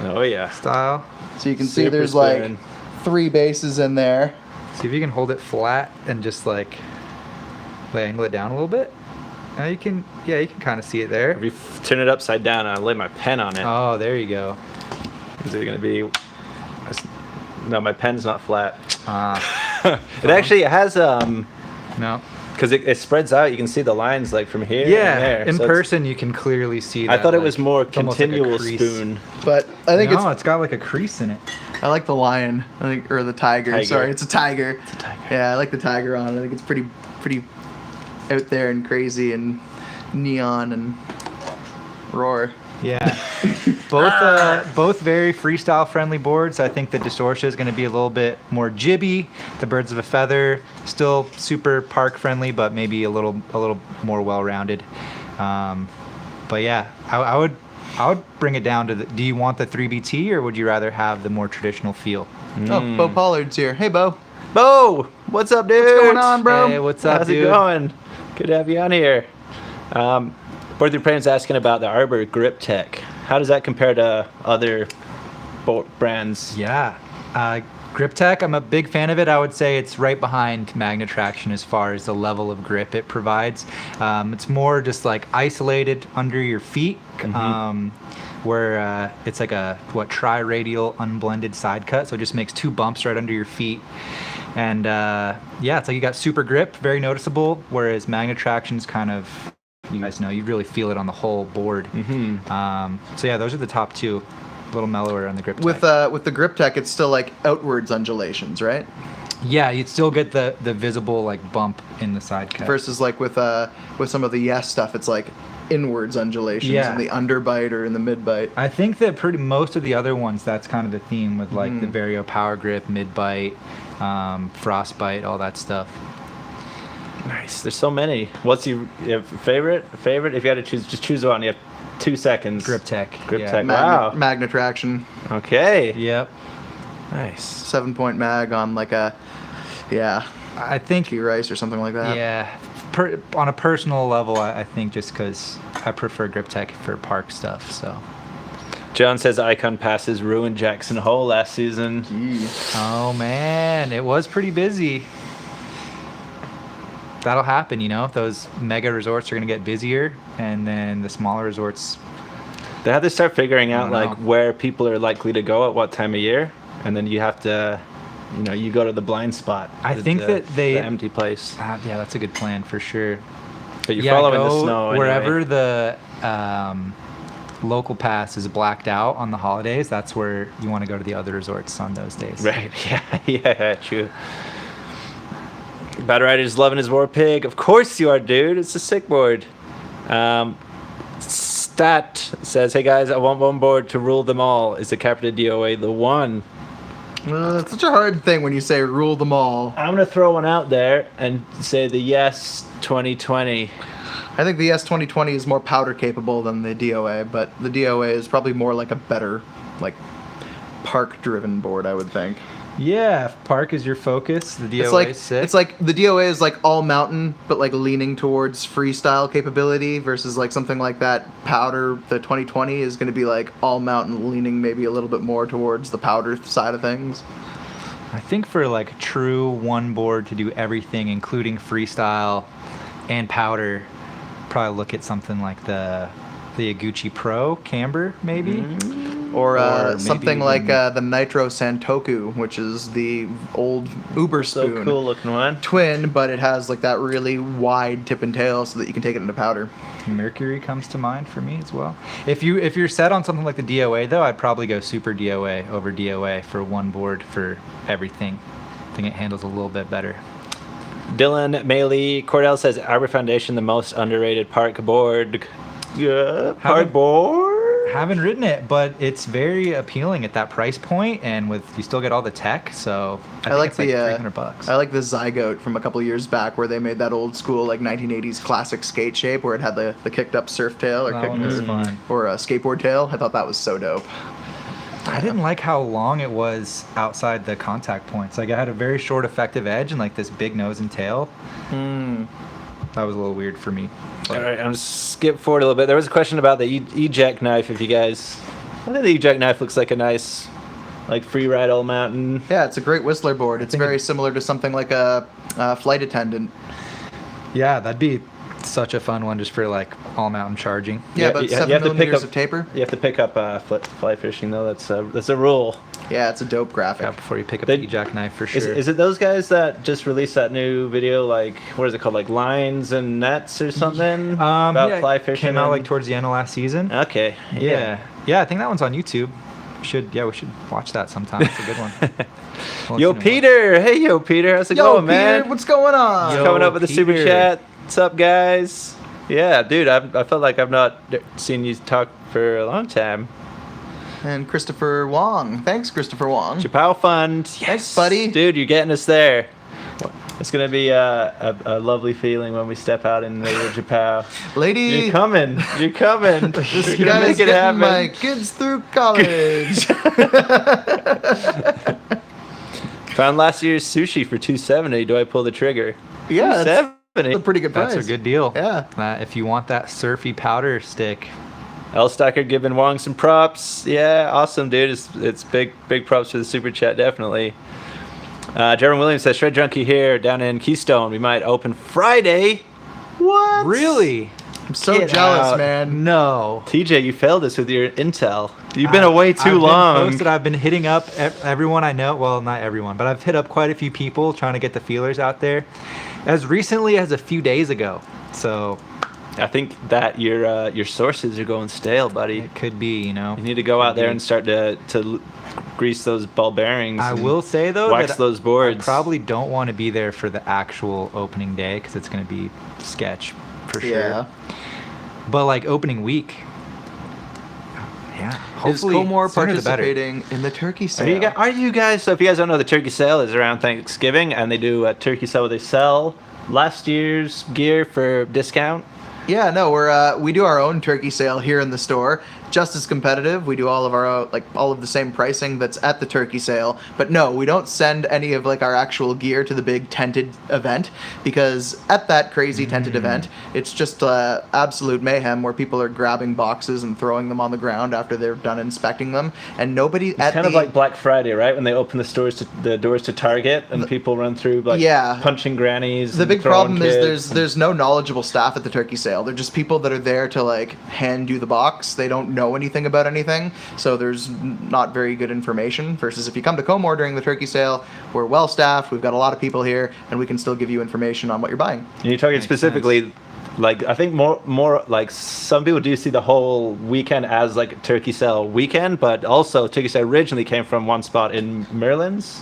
Oh yeah. style? So you can see Super there's spin. like 3 bases in there. See if you can hold it flat and just like angle it down a little bit. Now you can, yeah, you can kind of see it there. If you turn it upside down, I'll lay my pen on it. Oh, there you go. Is it gonna be? No, my pen's not flat. Uh, It actually has no. because it spreads out. You can see the lines like from here. Yeah, and there. in So it's- person you can clearly see I that. thought it like, was more it's almost like a continual crease. spoon. But I think No, it's got like a crease in it. I like the lion. I think or the tiger. Tiger. Sorry, it's a tiger. It's a tiger. Yeah, I like the tiger on it. I think it's pretty out there and crazy and neon and roar. Yeah. Both very freestyle friendly boards. I think the Distortia is going to be a little bit more jibby. The Birds of a Feather still super park friendly, but maybe a little more well rounded. But yeah, I would bring it down to do you want the 3BT or would you rather have the more traditional feel? Oh, Bo Pollard's here. Hey, Bo. Bo, what's up, dude? What's going on, bro? Hey, what's up, How's dude? it going? Good to have you on here. Board Through Prayen's asking about the Arbor grip tech. How does that compare to other boat brands? Yeah. Grip Tech, I'm a big fan of it. I would say it's right behind Magna Traction as far as the level of grip it provides. It's more just like isolated under your feet, where it's like a tri-radial unblended side cut. So it just makes 2 bumps right under your feet. And yeah, it's like you got super grip, very noticeable, whereas Magna Traction's kind of, you guys know, you really feel it on the whole board. So yeah, those are the top 2. A little mellower on the grip With tech. with the grip tech, it's still like outwards undulations, right? Yeah, you'd still get the visible like bump in the side cut. Versus like with some of the yes stuff, it's like inwards undulations Yeah. in the underbite or in the midbite. I think that most of the other ones, that's kind of the theme with like the Vario Power Grip, mid bite, frostbite, all that stuff. Nice. There's so many. What's your favorite? Favorite? If you had to choose, just choose one. You have 2 seconds. Grip Tech. Grip yeah. Tech. Wow. Magna Traction, Okay. Yep. Nice. 7-point mag on like a I think. T Rice or something like that. Yeah. On a personal level, I think just because I prefer Grip Tech for park stuff. So. John says Icon passes ruined Jackson Hole last season. Gee. Oh man, it was pretty busy. That'll happen, you know. Those mega resorts are gonna get busier, and then the smaller resorts. They have to start figuring out don't like know. where people are likely to go at what time of year, and then you have to, you go to the blind spot. I think that the empty place. Yeah, that's a good plan for sure. But you're following go the snow wherever anyway. the local pass is blacked out on the holidays. That's where you want to go to the other resorts on those days. Right. Yeah, true. Battle Rider's loving his War Pig. Of course you are, dude. It's a sick board. Stat says, hey guys, I want one board to rule them all. Is the Capita DOA the one? It's such a hard thing when you say rule them all. I'm going to throw one out there and say the Yes 2020. I think the S2020 is more powder capable than the DOA, but the DOA is probably more like a better, like, park-driven board, I would think. Yeah, if park is your focus, the DOA is sick. It's like the DOA is like all mountain, but like leaning towards freestyle capability versus like something like that powder. The 2020 is going to be like all mountain, leaning maybe a little bit more towards the powder side of things. I think for like a true one board to do everything, including freestyle and powder, probably look at something like the Iguchi Pro Camber, maybe. Or Or something maybe like even- the Nitro Santoku, which is the old Uber So spoon cool looking one. twin, but it has like that really wide tip and tail so that you can take it into powder. Mercury comes to mind for me as well. If you're set on something like the DOA though, I'd probably go Super DOA over DOA for one board for everything. I think it handles a little bit better. Dylan Maley Cordell says Arbor Foundation, the most underrated park board. Yeah, park Haven't- board. Haven't ridden it, but it's very appealing at that price point, and with you still get all the tech. So I think like it's like the $300. I like the Zygote from a couple years back where they made that old school like 1980s classic skate shape where it had the kicked up surf tail or That kicked one was fun. or a skateboard tail. I thought that was so dope. I didn't like how long it was outside the contact points. Like, I had a very short effective edge and like this big nose and tail. That was a little weird for me. All right, I'm skip forward a little bit. There was a question about the eject knife. If you guys, I think the eject knife looks like a nice, like free ride all mountain. Yeah, it's a great Whistler board. It's very similar to something like a flight attendant. Yeah, that'd be such a fun one just for like all mountain charging. Yeah, Yeah, but you 7 have to pick millimeters up- of taper. You have to pick up fly fishing though. That's a rule. Yeah, it's a dope graphic. Yeah, before you pick up They- the ejac knife for Is, sure. is it those guys that just released that new video? Like, what is it called? Like lines and nets or something about yeah, fly it fishing. came out like and- towards the end of last season. Okay. Yeah, I think that one's on YouTube. We should watch that sometime. It's a good one. We'll let Yo, you know Peter. Hey, yo, Peter. How's it Yo, going, Peter, man? what's going on? Yo. Coming up with the super Peter. chat. What's up, guys? Yeah, dude. I felt like I've not seen you talk for a long time. And Christopher Wong. Thanks, Christopher Wong. Chappelle Fund. Yes, Thanks, buddy. Dude, you're getting us there. It's gonna be a lovely feeling when we step out in the Chappelle. Lady, You're coming. You're coming. this You're gonna guy's make it getting happen. my kids through college. Found last year's sushi for $270. Do I pull the trigger? Yeah, that's $270. a pretty good price. That's a good deal. Yeah. If you want that surfy powder stick, L Stacker giving Wong some props. Yeah, awesome, dude. It's big props for the super chat, definitely. Jeremy Williams says Shred Junkie here down in Keystone. We might open Friday. What? really? I'm so Get jealous, out. man. No. TJ, you failed us with your intel. You've been away too I've been long. posted, I've been hitting up everyone I know. Well, not everyone, but I've hit up quite a few people trying to get the feelers out there as recently as a few days ago. So I think that your sources are going stale, buddy. it could be, you know. You need to go out there Could be. and start to grease those ball bearings. I and will say though wax that those boards. I probably don't want to be there for the actual opening day because it's going to be sketch for sure. Yeah. But like opening week, yeah. Is Hopefully Comore sooner the better. participating in the turkey Are sale? you guys? So if you guys don't know, the turkey sale is around Thanksgiving, and they do a turkey sale where they sell last year's gear for discount. Yeah, no, we do our own turkey sale here in the store. Just as competitive. We do all of our all of the same pricing that's at the turkey sale. But no, we don't send any of like our actual gear to the big tented event because at that crazy tented event, it's just absolute mayhem where people are grabbing boxes and throwing them on the ground after they're done inspecting them, and nobody It's at kind the of like Black Friday, right? When they open the doors to Target, and people run through like Yeah. punching grannies. The and big throwing problem is kids. there's no knowledgeable staff at the turkey sale. They're just people that are there to like hand you the box. They don't know anything about anything, so there's not very good information. Versus if you come to Comore during the turkey sale, we're well staffed. We've got a lot of people here, and we can still give you information on what you're buying. And you're talking Makes specifically, like I think more like some people do see the whole weekend as like a turkey sale weekend, but also turkey sale originally came from one spot in Maryland's.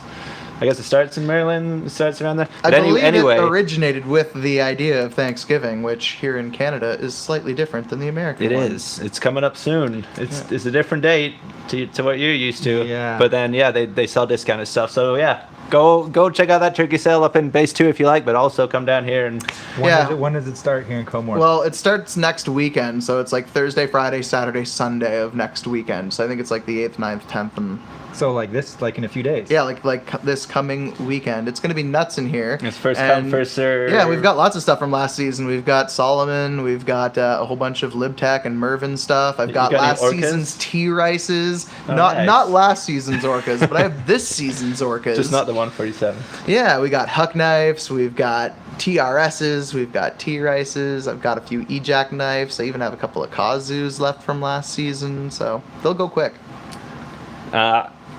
I guess it starts in Maryland, it starts around there. I But believe anyway, it originated with the idea of Thanksgiving, which here in Canada is slightly different than the American it one. is. It's coming up soon. It's a different date to what you're used to. Yeah. But then they sell discounted stuff. So yeah, go check out that turkey sale up in base 2 if you like, but also come down here and When does it start here in Comore? Well, it starts next weekend, so it's like Thursday, Friday, Saturday, Sunday of next weekend. So I think it's like the 8th, 9th, 10th, and so like this, like in a few days. yeah, like this coming weekend. It's gonna be nuts in here. it's first come, first serve. Yeah, we've got lots of stuff from last season. We've got Solomon. We've got a whole bunch of Libtech and Mervin stuff. I've got got any last orcas? season's T-Rices. Oh, not nice. not last season's orcas, but I have this season's orcas. just not the 147. Yeah, we got Huck knives. We've got TRSs. We've got T-Rices. I've got a few EJAC knives. I even have a couple of Kazus left from last season, so they'll go quick.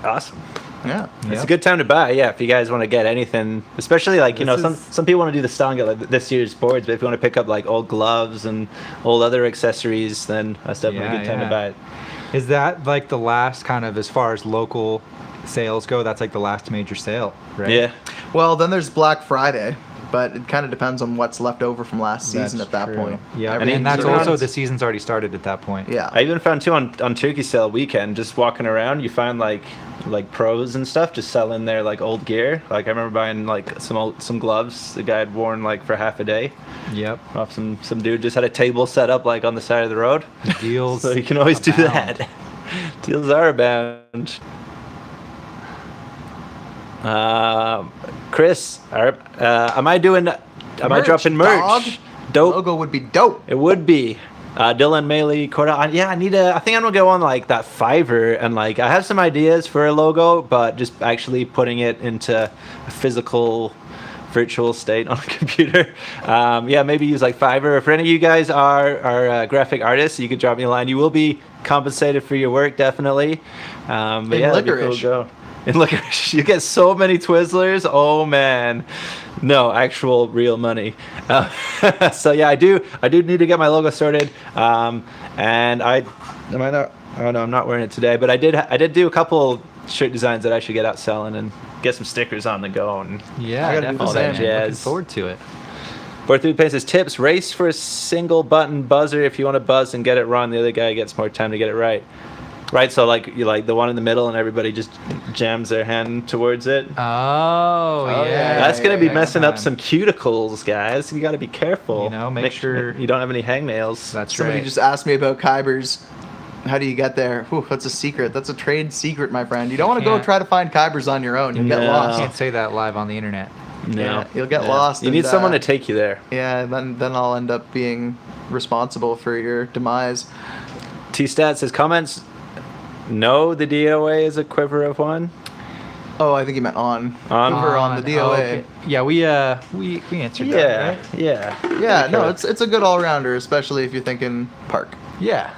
Awesome. Yeah. It's a good time to buy, yeah, if you guys want to get anything, especially like, you know, some people want to do the style and get like this year's boards, but if you want to pick up like old gloves and old other accessories, then that's definitely a good time to buy it. Is that like the last kind of, as far as local sales go, that's like the last major sale, right? Yeah. Well, then there's Black Friday, but it kind of depends on what's left over from last season That's at that true. point. Yeah, And and that's even also on- the season's already started at that point. Yeah. I even found too on turkey sale weekend, just walking around, you find like pros and stuff just selling their like old gear. Like I remember buying like some gloves the guy had worn like for half a day Yep. off some dude just had a table set up like on the side of the road. Deals. So you can always do abound. that. Deals are abound. Chris, am I dropping merch? Dog. Dope. Logo would be dope. It would be. Dylan, Maley, Corda. Yeah, I think I'm gonna go on like that Fiverr and like I have some ideas for a logo, but just actually putting it into a physical, virtual state on a computer. Yeah, maybe use like Fiverr. If any of you guys are graphic artists, you could drop me a line. You will be compensated for your work, definitely. But In yeah, that'd be cool licorice. to go. In licorice, you get so many Twizzlers. Oh man, no actual real money. So yeah, I do need to get my logo sorted. And am I not? Oh no, I'm not wearing it today. But I did do a couple shirt designs that I should get out selling and get some stickers on the go. And Yeah, I gotta do the definitely. same. Man. Looking Jazz. forward to it. Board Through Pace says tips: race for a single button buzzer. If you want to buzz and get it wrong, the other guy gets more time to get it right. Right, so like you like the one in the middle, and everybody just jams their hand towards it. Oh, yeah. yeah. That's gonna be messing up man. some cuticles, guys. You got to be careful. You know, make sure- you don't have any hangnails. That's Somebody right. just asked me about Kybers. How do you get there? Whew, that's a secret. That's a trade secret, my friend. You don't want to go can't- try to find Kybers on your own. You'll get No. lost. Can't say that live on the internet. No, Yeah, you'll get lost You and, need someone to take you there. Yeah, then I'll end up being responsible for your demise. T Stat says comments. No, the DOA is a quiver of one. Oh, I think he meant on. On. Quiver on the DOA. Oh, okay. Yeah, we answered that, Yeah, right? yeah, Yeah, no, it's a good all rounder, especially if you're thinking park. Yeah.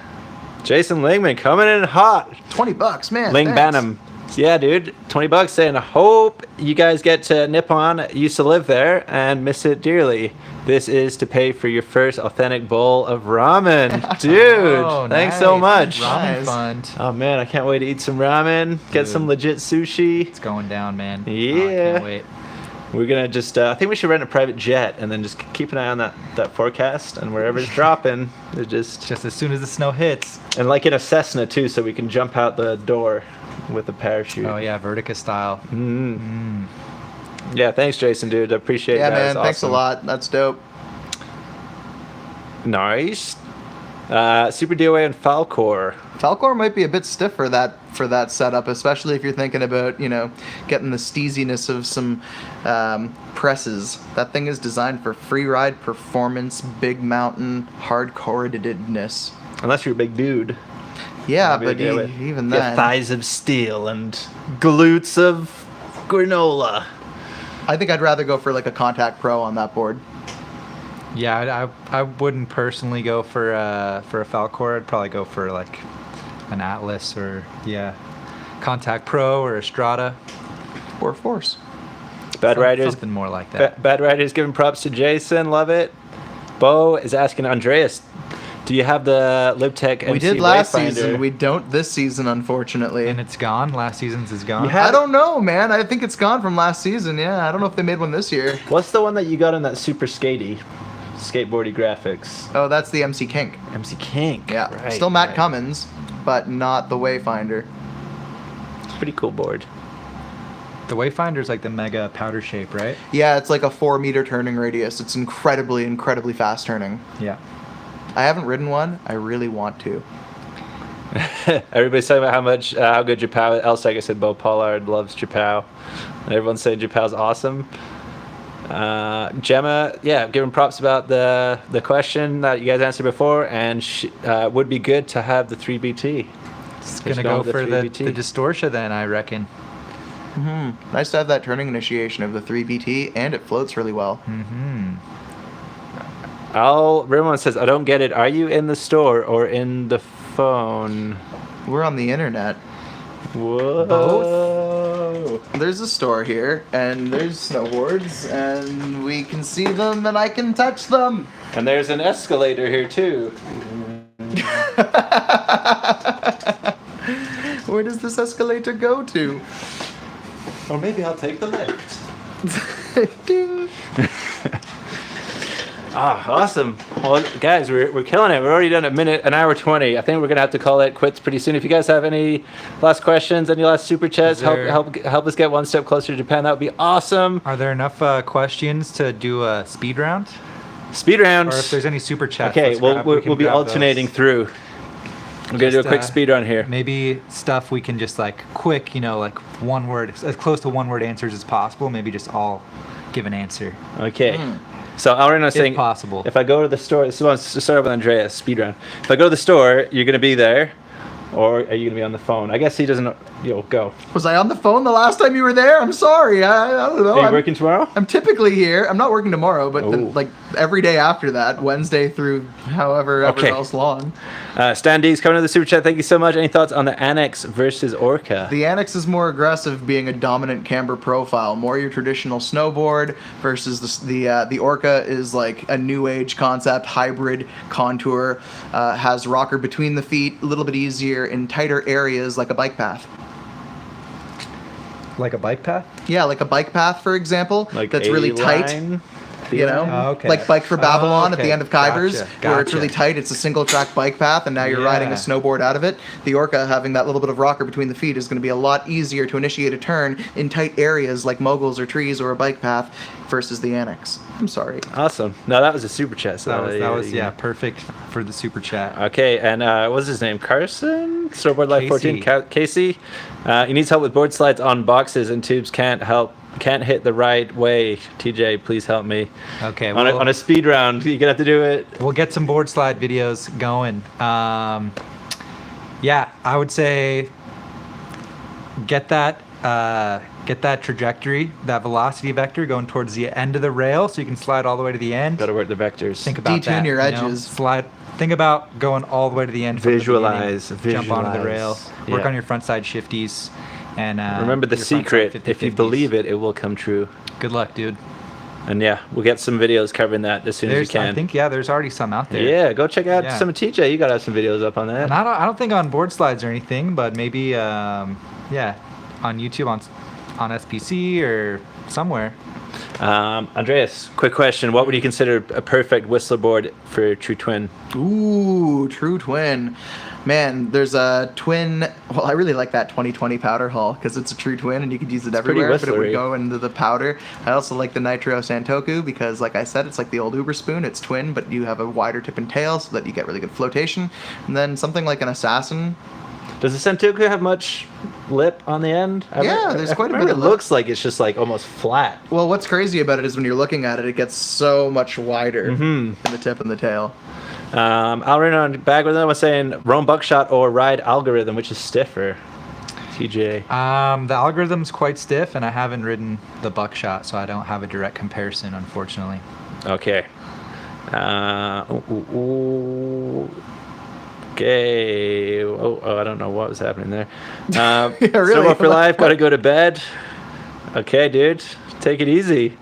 Jason Lingman coming in hot. $20, man. Ling thanks. Banham. Yeah, dude. $20 saying, I hope you guys get to Nippon. Used to live there and miss it dearly. This is to pay for your first authentic bowl of ramen. Dude, Oh, thanks so nice. much. Ramen Nice. fund. Oh, man, I can't wait to eat some ramen. Get Dude. some legit sushi. It's going down, man. Oh, I Yeah. can't wait. We're going to just, I think we should rent a private jet and then just keep an eye on that forecast. And wherever it's dropping, it just Just as soon as the snow hits. and like in a Cessna, too, so we can jump out the door with a parachute. Oh, yeah, Vertica style. Yeah, thanks, Jason, dude. I appreciate Yeah, that. man. It's Thanks a awesome. lot. That's dope. Nice. Super DOA and Falcor. Falcor might be a bit stiff for that setup, especially if you're thinking about, getting the steeziness of some presses. That thing is designed for free ride performance, big mountain, hardcoredness. Unless you're a big dude. Yeah, Maybe but do it. even Get then, thighs of steel and glutes of granola. I think I'd rather go for like a Contact Pro on that board. Yeah, I wouldn't personally go for a Falcor. I'd probably go for like an Atlas or Contact Pro or a Strata. Or Force. Bad Riders. Something more like that. Bad Riders giving props to Jason. Love it. Bo is asking Andreas, do you have the LibTech MC We did last Wayfinder? season. We don't this season, unfortunately. And it's gone. Last season's is gone. You have- I don't know, man. I think it's gone from last season. Yeah, I don't know if they made one this year. What's the one that you got on that super skateboardy graphics? Oh, that's the MC Kink. MC Kink. Yeah, Right, still Matt right. Cummins, but not the Wayfinder. It's a pretty cool board. The Wayfinder's like the mega powder shape, right? Yeah, it's like a 4-meter turning radius. It's incredibly fast turning. Yeah. I haven't ridden one. I really want to. Everybody's talking about how good Japao is. Elstag said Bo Pollard loves Japao. And everyone's saying Japao's awesome. Gemma, yeah, giving props about the question that you guys answered before, and would be good to have the 3BT. It's going to go for the Distortia then, I reckon. Nice to have that turning initiation of the 3BT, and it floats really well. Ramon says, I don't get it. Are you in the store or in the phone? We're on the internet. Whoa. Both? There's a store here, and there's snowboards, and we can see them, and I can touch them. And there's an escalator here too. Where does this escalator go to? Or maybe I'll take the lift. Ding. Awesome. Well, guys, we're killing it. We're already done an hour 20. I think we're going to have to call it quits pretty soon. If you guys have any last questions, any last super chats, help us get one step closer to Japan, that would be awesome. Are there enough questions to do a speed round? Speed round. Or if there's any super chats. Okay, we'll be alternating through. We're going to do a quick speed run here. Maybe stuff we can just like quick, like one word, as close to one word answers as possible. Maybe just all give an answer. Okay. So Alrena's saying, possible. If I go to the store, this wants to start with Andreas, speed run. If I go to the store, you're going to be there, or are you going to be on the phone? I guess he doesn't, go. Was I on the phone the last time you were there? I'm sorry. I don't know. Are you working tomorrow? I'm typically here. I'm not working tomorrow, but Oh. every day after that, Wednesday through however else long. Stan D's coming to the super chat. Thank you so much. Any thoughts on the Annex versus Orca? The Annex is more aggressive, being a dominant camber profile, more your traditional snowboard versus the Orca is like a new age concept, hybrid contour, has rocker between the feet, a little bit easier in tighter areas like a bike path. Like a bike path? Yeah, like a bike path, for example, that's really tight. A-line? Oh, okay. Like Bike for Babylon at the end of Kybers, where it's really Gotcha. tight. It's a single track bike path, and now you're riding a Yeah. snowboard out of it. The Orca, having that little bit of rocker between the feet, is going to be a lot easier to initiate a turn in tight areas like moguls or trees or a bike path versus the Annex. I'm sorry. Awesome. No, that was a super chat. So That was perfect for the super chat. Okay, and what's his name? Carson? Snowboard Life 14? Casey? He needs help with board slides on boxes and tubes. Can't hit the right way. TJ, please help me. Okay, On a speed round, you're gonna have to do it. We'll get some board slide videos going. Yeah, I would say get that trajectory, that velocity vector going towards the end of the rail, so you can slide all the way to the end. Got to work the vectors. Think about Detune that. your you know, edges. slide. Think about going all the way to the end. From the Visualize, beginning, Jump onto the rail. visualize. Work Yeah. on your front side shifties. And Remember the your front secret. side If you 50/50s. believe it, it will come true. Good luck, dude. And yeah, we'll get some videos covering that as soon as we can. I think there's already some out there. Yeah, go check out Yeah. some of TJ. You gotta have some videos up on that. And I don't think on board slides or anything, but maybe on YouTube on SPC or somewhere. Andreas, quick question. What would you consider a perfect Whistler board for True Twin? Ooh, True Twin. Man, there's a twin. Well, I really like that 2020 powder hull because it's a true twin and you could use it pretty everywhere, but it would Whistlery. go into the powder. I also like the Nitro Santoku because, like I said, it's like the old Uber spoon. It's twin, but you have a wider tip and tail so that you get really good flotation. And then something like an Assassin. Does the Sentoku have much lip on the end? Yeah, there's quite a bit of It lip. looks like it's just like almost flat. Well, what's crazy about it is when you're looking at it, it gets so much wider Mm-hmm. in the tip and the tail. I'll run on back with them. I was saying Rome Buckshot or Ride Algorithm, which is stiffer. TJ. The algorithm's quite stiff, and I haven't ridden the buckshot, so I don't have a direct comparison, unfortunately. Okay. Okay. Oh, I don't know what was happening there. really. Snowboard for life. Gotta go to bed. Okay, dude. Take it easy.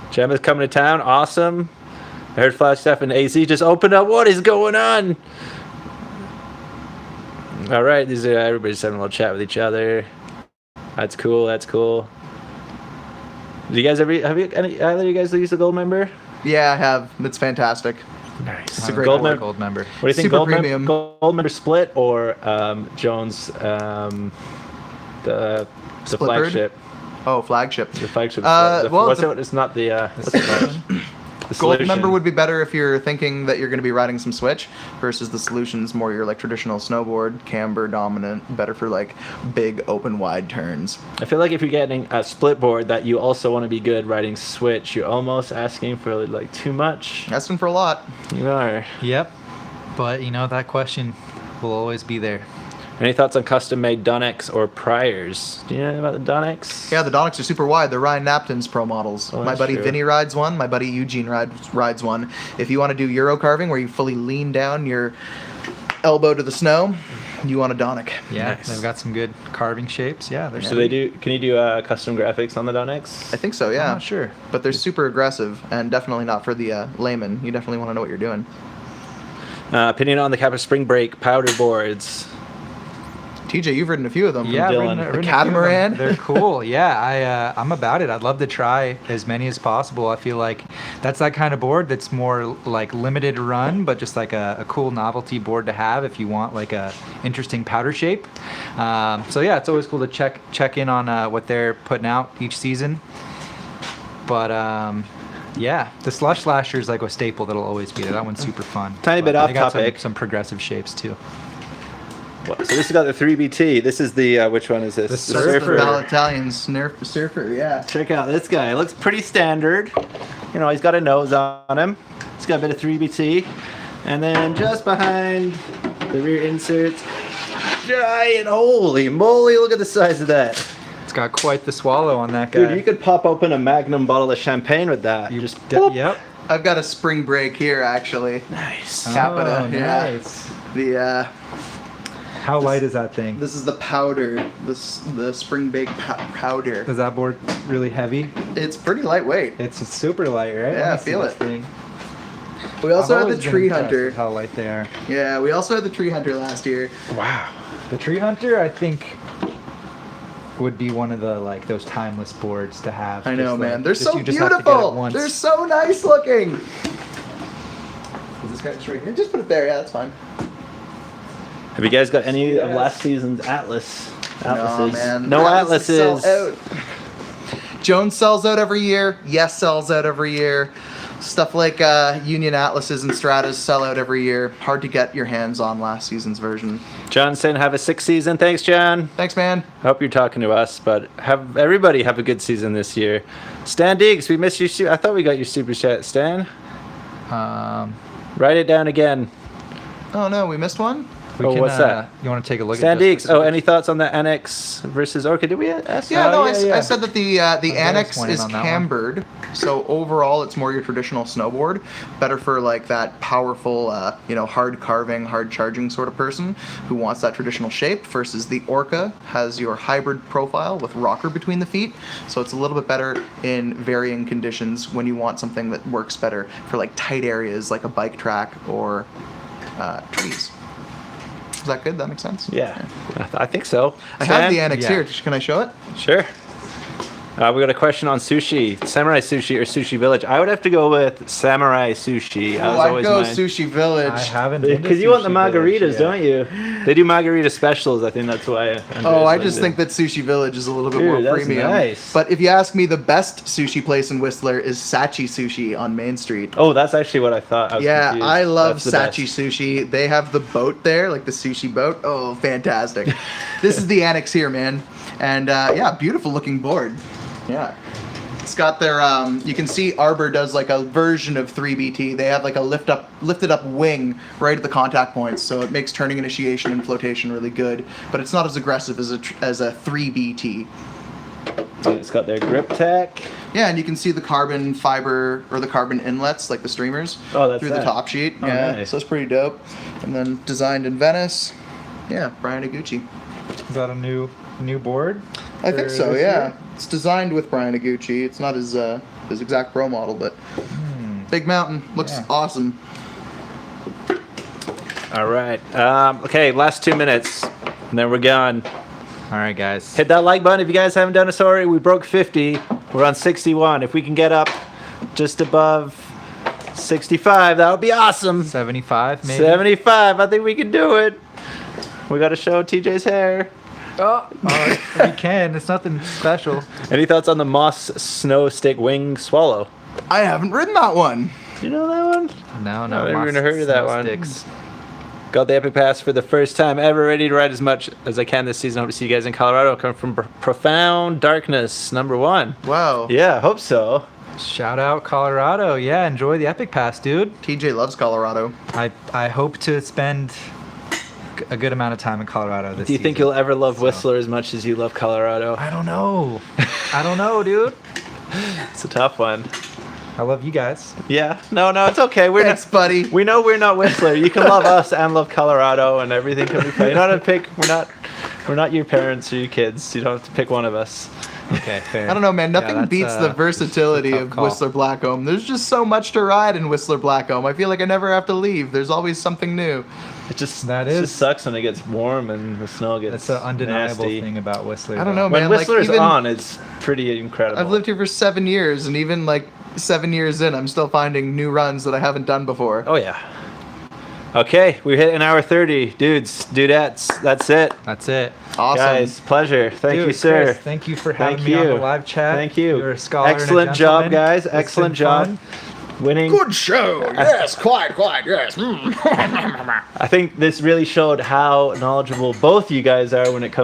Gemma's coming to town. Awesome. I heard Flash Steph and AZ just opened up. What is going on? All right, these are everybody's having a little chat with each other. That's cool. That's cool. Do you guys ever either of you guys use the gold member? Yeah, I have. It's fantastic. Nice. It's a great gold board. member. Gold member. What do you think? Super Gold, premium. gold member split or Jones? The The Split bird? flagship. Oh, flagship. The flagship. Well, It's not the. What's it called? The Gold solution. member would be better if you're thinking that you're going to be riding some switch versus the solutions more your like traditional snowboard, camber dominant, better for like big open wide turns. I feel like if you're getting a split board that you also want to be good riding switch, you're almost asking for like too much. Asking for a lot. You are. Yep. But you know that question will always be there. Any thoughts on custom-made Donex or Priors? Do you know about the Donex? Yeah, the Donics are super wide. They're Ryan Napton's pro models. Oh, My that's buddy true. Vinny rides one. My buddy Eugene rides one. If you want to do Euro carving where you fully lean down your elbow to the snow, you want a Donic. Yeah, Nice. they've got some good carving shapes. Yeah, they're So sweet. can you do custom graphics on the Donex? I think so, I'm yeah. not sure. But they're super aggressive and definitely not for the layman. You definitely want to know what you're doing. Opinion on the Kappa Spring Break powder boards. TJ, you've ridden a few of them. Yeah, Dylan. ridden The a few of them. catamaran? They're cool. Yeah, I'm about it. I'd love to try as many as possible. I feel like that's that kind of board that's more like limited run, but just like a cool novelty board to have if you want like a interesting powder shape. So yeah, it's always cool to check in on what they're putting out each season. But yeah, the Slush Slasher is like a staple that'll always be there. That one's super fun. Tiny bit But off they got topic. Some progressive shapes too. So this has got the 3BT. This is the which one is this? The That's the Surfer. Bell Italian surfer, yeah. Check out this guy. It looks pretty standard. You know, he's got a nose on him. He's got a bit of 3BT. And then just behind the rear inserts, giant, holy moly, look at the size of that. It's got quite the swallow on that guy. Dude, you could pop open a Magnum bottle of champagne with that. You just whoop. Yep. I've got a spring break here, actually. Nice. Capita, Oh, yeah. nice. The How light is that thing? this is the powder, the spring bake powder. Is that board really heavy? It's pretty lightweight. It's super light, right? Yeah, Let me see feel this it. Thing. We also I've had the always been tree impressed hunter. with how light they are. Yeah, we also had the tree hunter last year. Wow. The tree hunter, I think, would be one of the like those timeless boards to have. I know, Just, like, man. They're just- so you just have to get it beautiful. once. They're so nice looking. Is this guy just right here? Just put it there. Yeah, that's fine. Have you guys got any of last season's Atlases? No, man. No Atlases Atlases. sell out. Jones sells out every year. Yes sells out every year. Stuff like Union Atlases and Stratas sell out every year. Hard to get your hands on last season's version. John saying have a 6th season. Thanks, John. Thanks, man. Hope you're talking to us, but have everybody have a good season this year. Stan Diggs, we missed you. I thought we got your super chat, Stan. Write it down again. Oh no, we missed one. What's that? You want to take a look Stan at this Diggs. Oh, specific- any thoughts on the Annex versus Orca? Did we ask? Yeah, Oh, no, I said that the Annex pointed is on that one. cambered, so overall it's more your traditional snowboard, better for like that powerful, hard carving, hard charging sort of person who wants that traditional shape. Versus the Orca has your hybrid profile with rocker between the feet, so it's a little bit better in varying conditions when you want something that works better for like tight areas like a bike track or trees. Is that good? That makes sense? Yeah, I think so. I have Stan? the Annex Yeah. here. Can I show it? Sure. We got a question on sushi. Samurai Sushi or Sushi Village? I would have to go with Samurai Sushi. Oh, I'd go Sushi Village. I haven't. been to Because you want the Sushi Village margaritas, yet. don't you? They do margarita specials. I think that's why. Andreas Oh, I likes just it. think that Sushi Village is a little bit Dude, more that's premium. nice. But if you ask me, the best sushi place in Whistler is Sachi Sushi on Main Street. Oh, that's actually what I thought. I was Yeah, confused. I love That's the Sachi best. Sushi. They have the boat there, like the sushi boat. Oh, fantastic. This is the Annex here, man. And yeah, beautiful looking board. Yeah. It's got their, you can see Arbor does like a version of 3BT. They have like a lifted up wing right at the contact points, so it makes turning initiation and flotation really good. But it's not as aggressive as a 3BT. It's got their grip tech. Yeah, and you can see the carbon fiber or the carbon inlets, like the streamers, Oh, that's through that. the top sheet. Oh, Yeah, nice. so it's pretty dope. And then designed in Venice. Yeah, Brian Iguchi. Is that a new board? I think for so. this Yeah, year? it's designed with Brian Iguchi. It's not his exact pro model, but Big Mountain looks Yeah. awesome. All right. Okay, last 2 minutes, and then we're gone. All right, guys. Hit that like button if you guys haven't done it. Sorry, we broke 50. We're on 61. If we can get up just above 65, that would be awesome. 75, maybe. 75. I think we can do it. We got to show TJ's hair. Oh, you can. It's nothing special. Any thoughts on the Moss Snow Stick Wing Swallow? I haven't ridden that one. You know that one? No, I've never Moss even heard of that Snow one. Sticks. Got the Epic Pass for the first time ever. Ready to ride as much as I can this season. Hope to see you guys in Colorado. Come from Profound Darkness, #1. Wow. Yeah, hope so. Shout out Colorado. Yeah, enjoy the Epic Pass, dude. TJ loves Colorado. I hope to spend a good amount of time in Colorado this Do you think season. you'll ever love Whistler as much as you love Colorado? I don't know. I don't know, dude. It's a tough one. I love you guys. Yeah. No, it's okay. We're Thanks, not, buddy. we know we're not Whistler. You can love us and love Colorado, and everything can be fun. You don't have to pick. We're not your parents or your kids. You don't have to pick one of us. Okay, fair. I don't know, man. Nothing that's, beats the versatility tough of call. Whistler Blackcomb. There's just so much to ride in Whistler Blackcomb. I feel like I never have to leave. There's always something new. It just is- just sucks when it gets warm and the snow gets That's an undeniable nasty. thing about Whistler. I don't though. know, When man. Like, Whistler's even- on, it's pretty incredible. I've lived here for 7 years, and even like 7 years in, I'm still finding new runs that I haven't done before. Oh yeah. Okay, we hit an hour 30, dudes, dudettes. That's it, That's it. Awesome. guys. Pleasure. Thank Dude, you, sir. Chris, thank you for having Thank me on you. the live chat. Thank you. You're a scholar. and a Excellent job, gentleman. guys. It's Excellent been job. fun. Winning. Good show. Yes, quite, yes. I think this really showed how knowledgeable both you guys are when it comes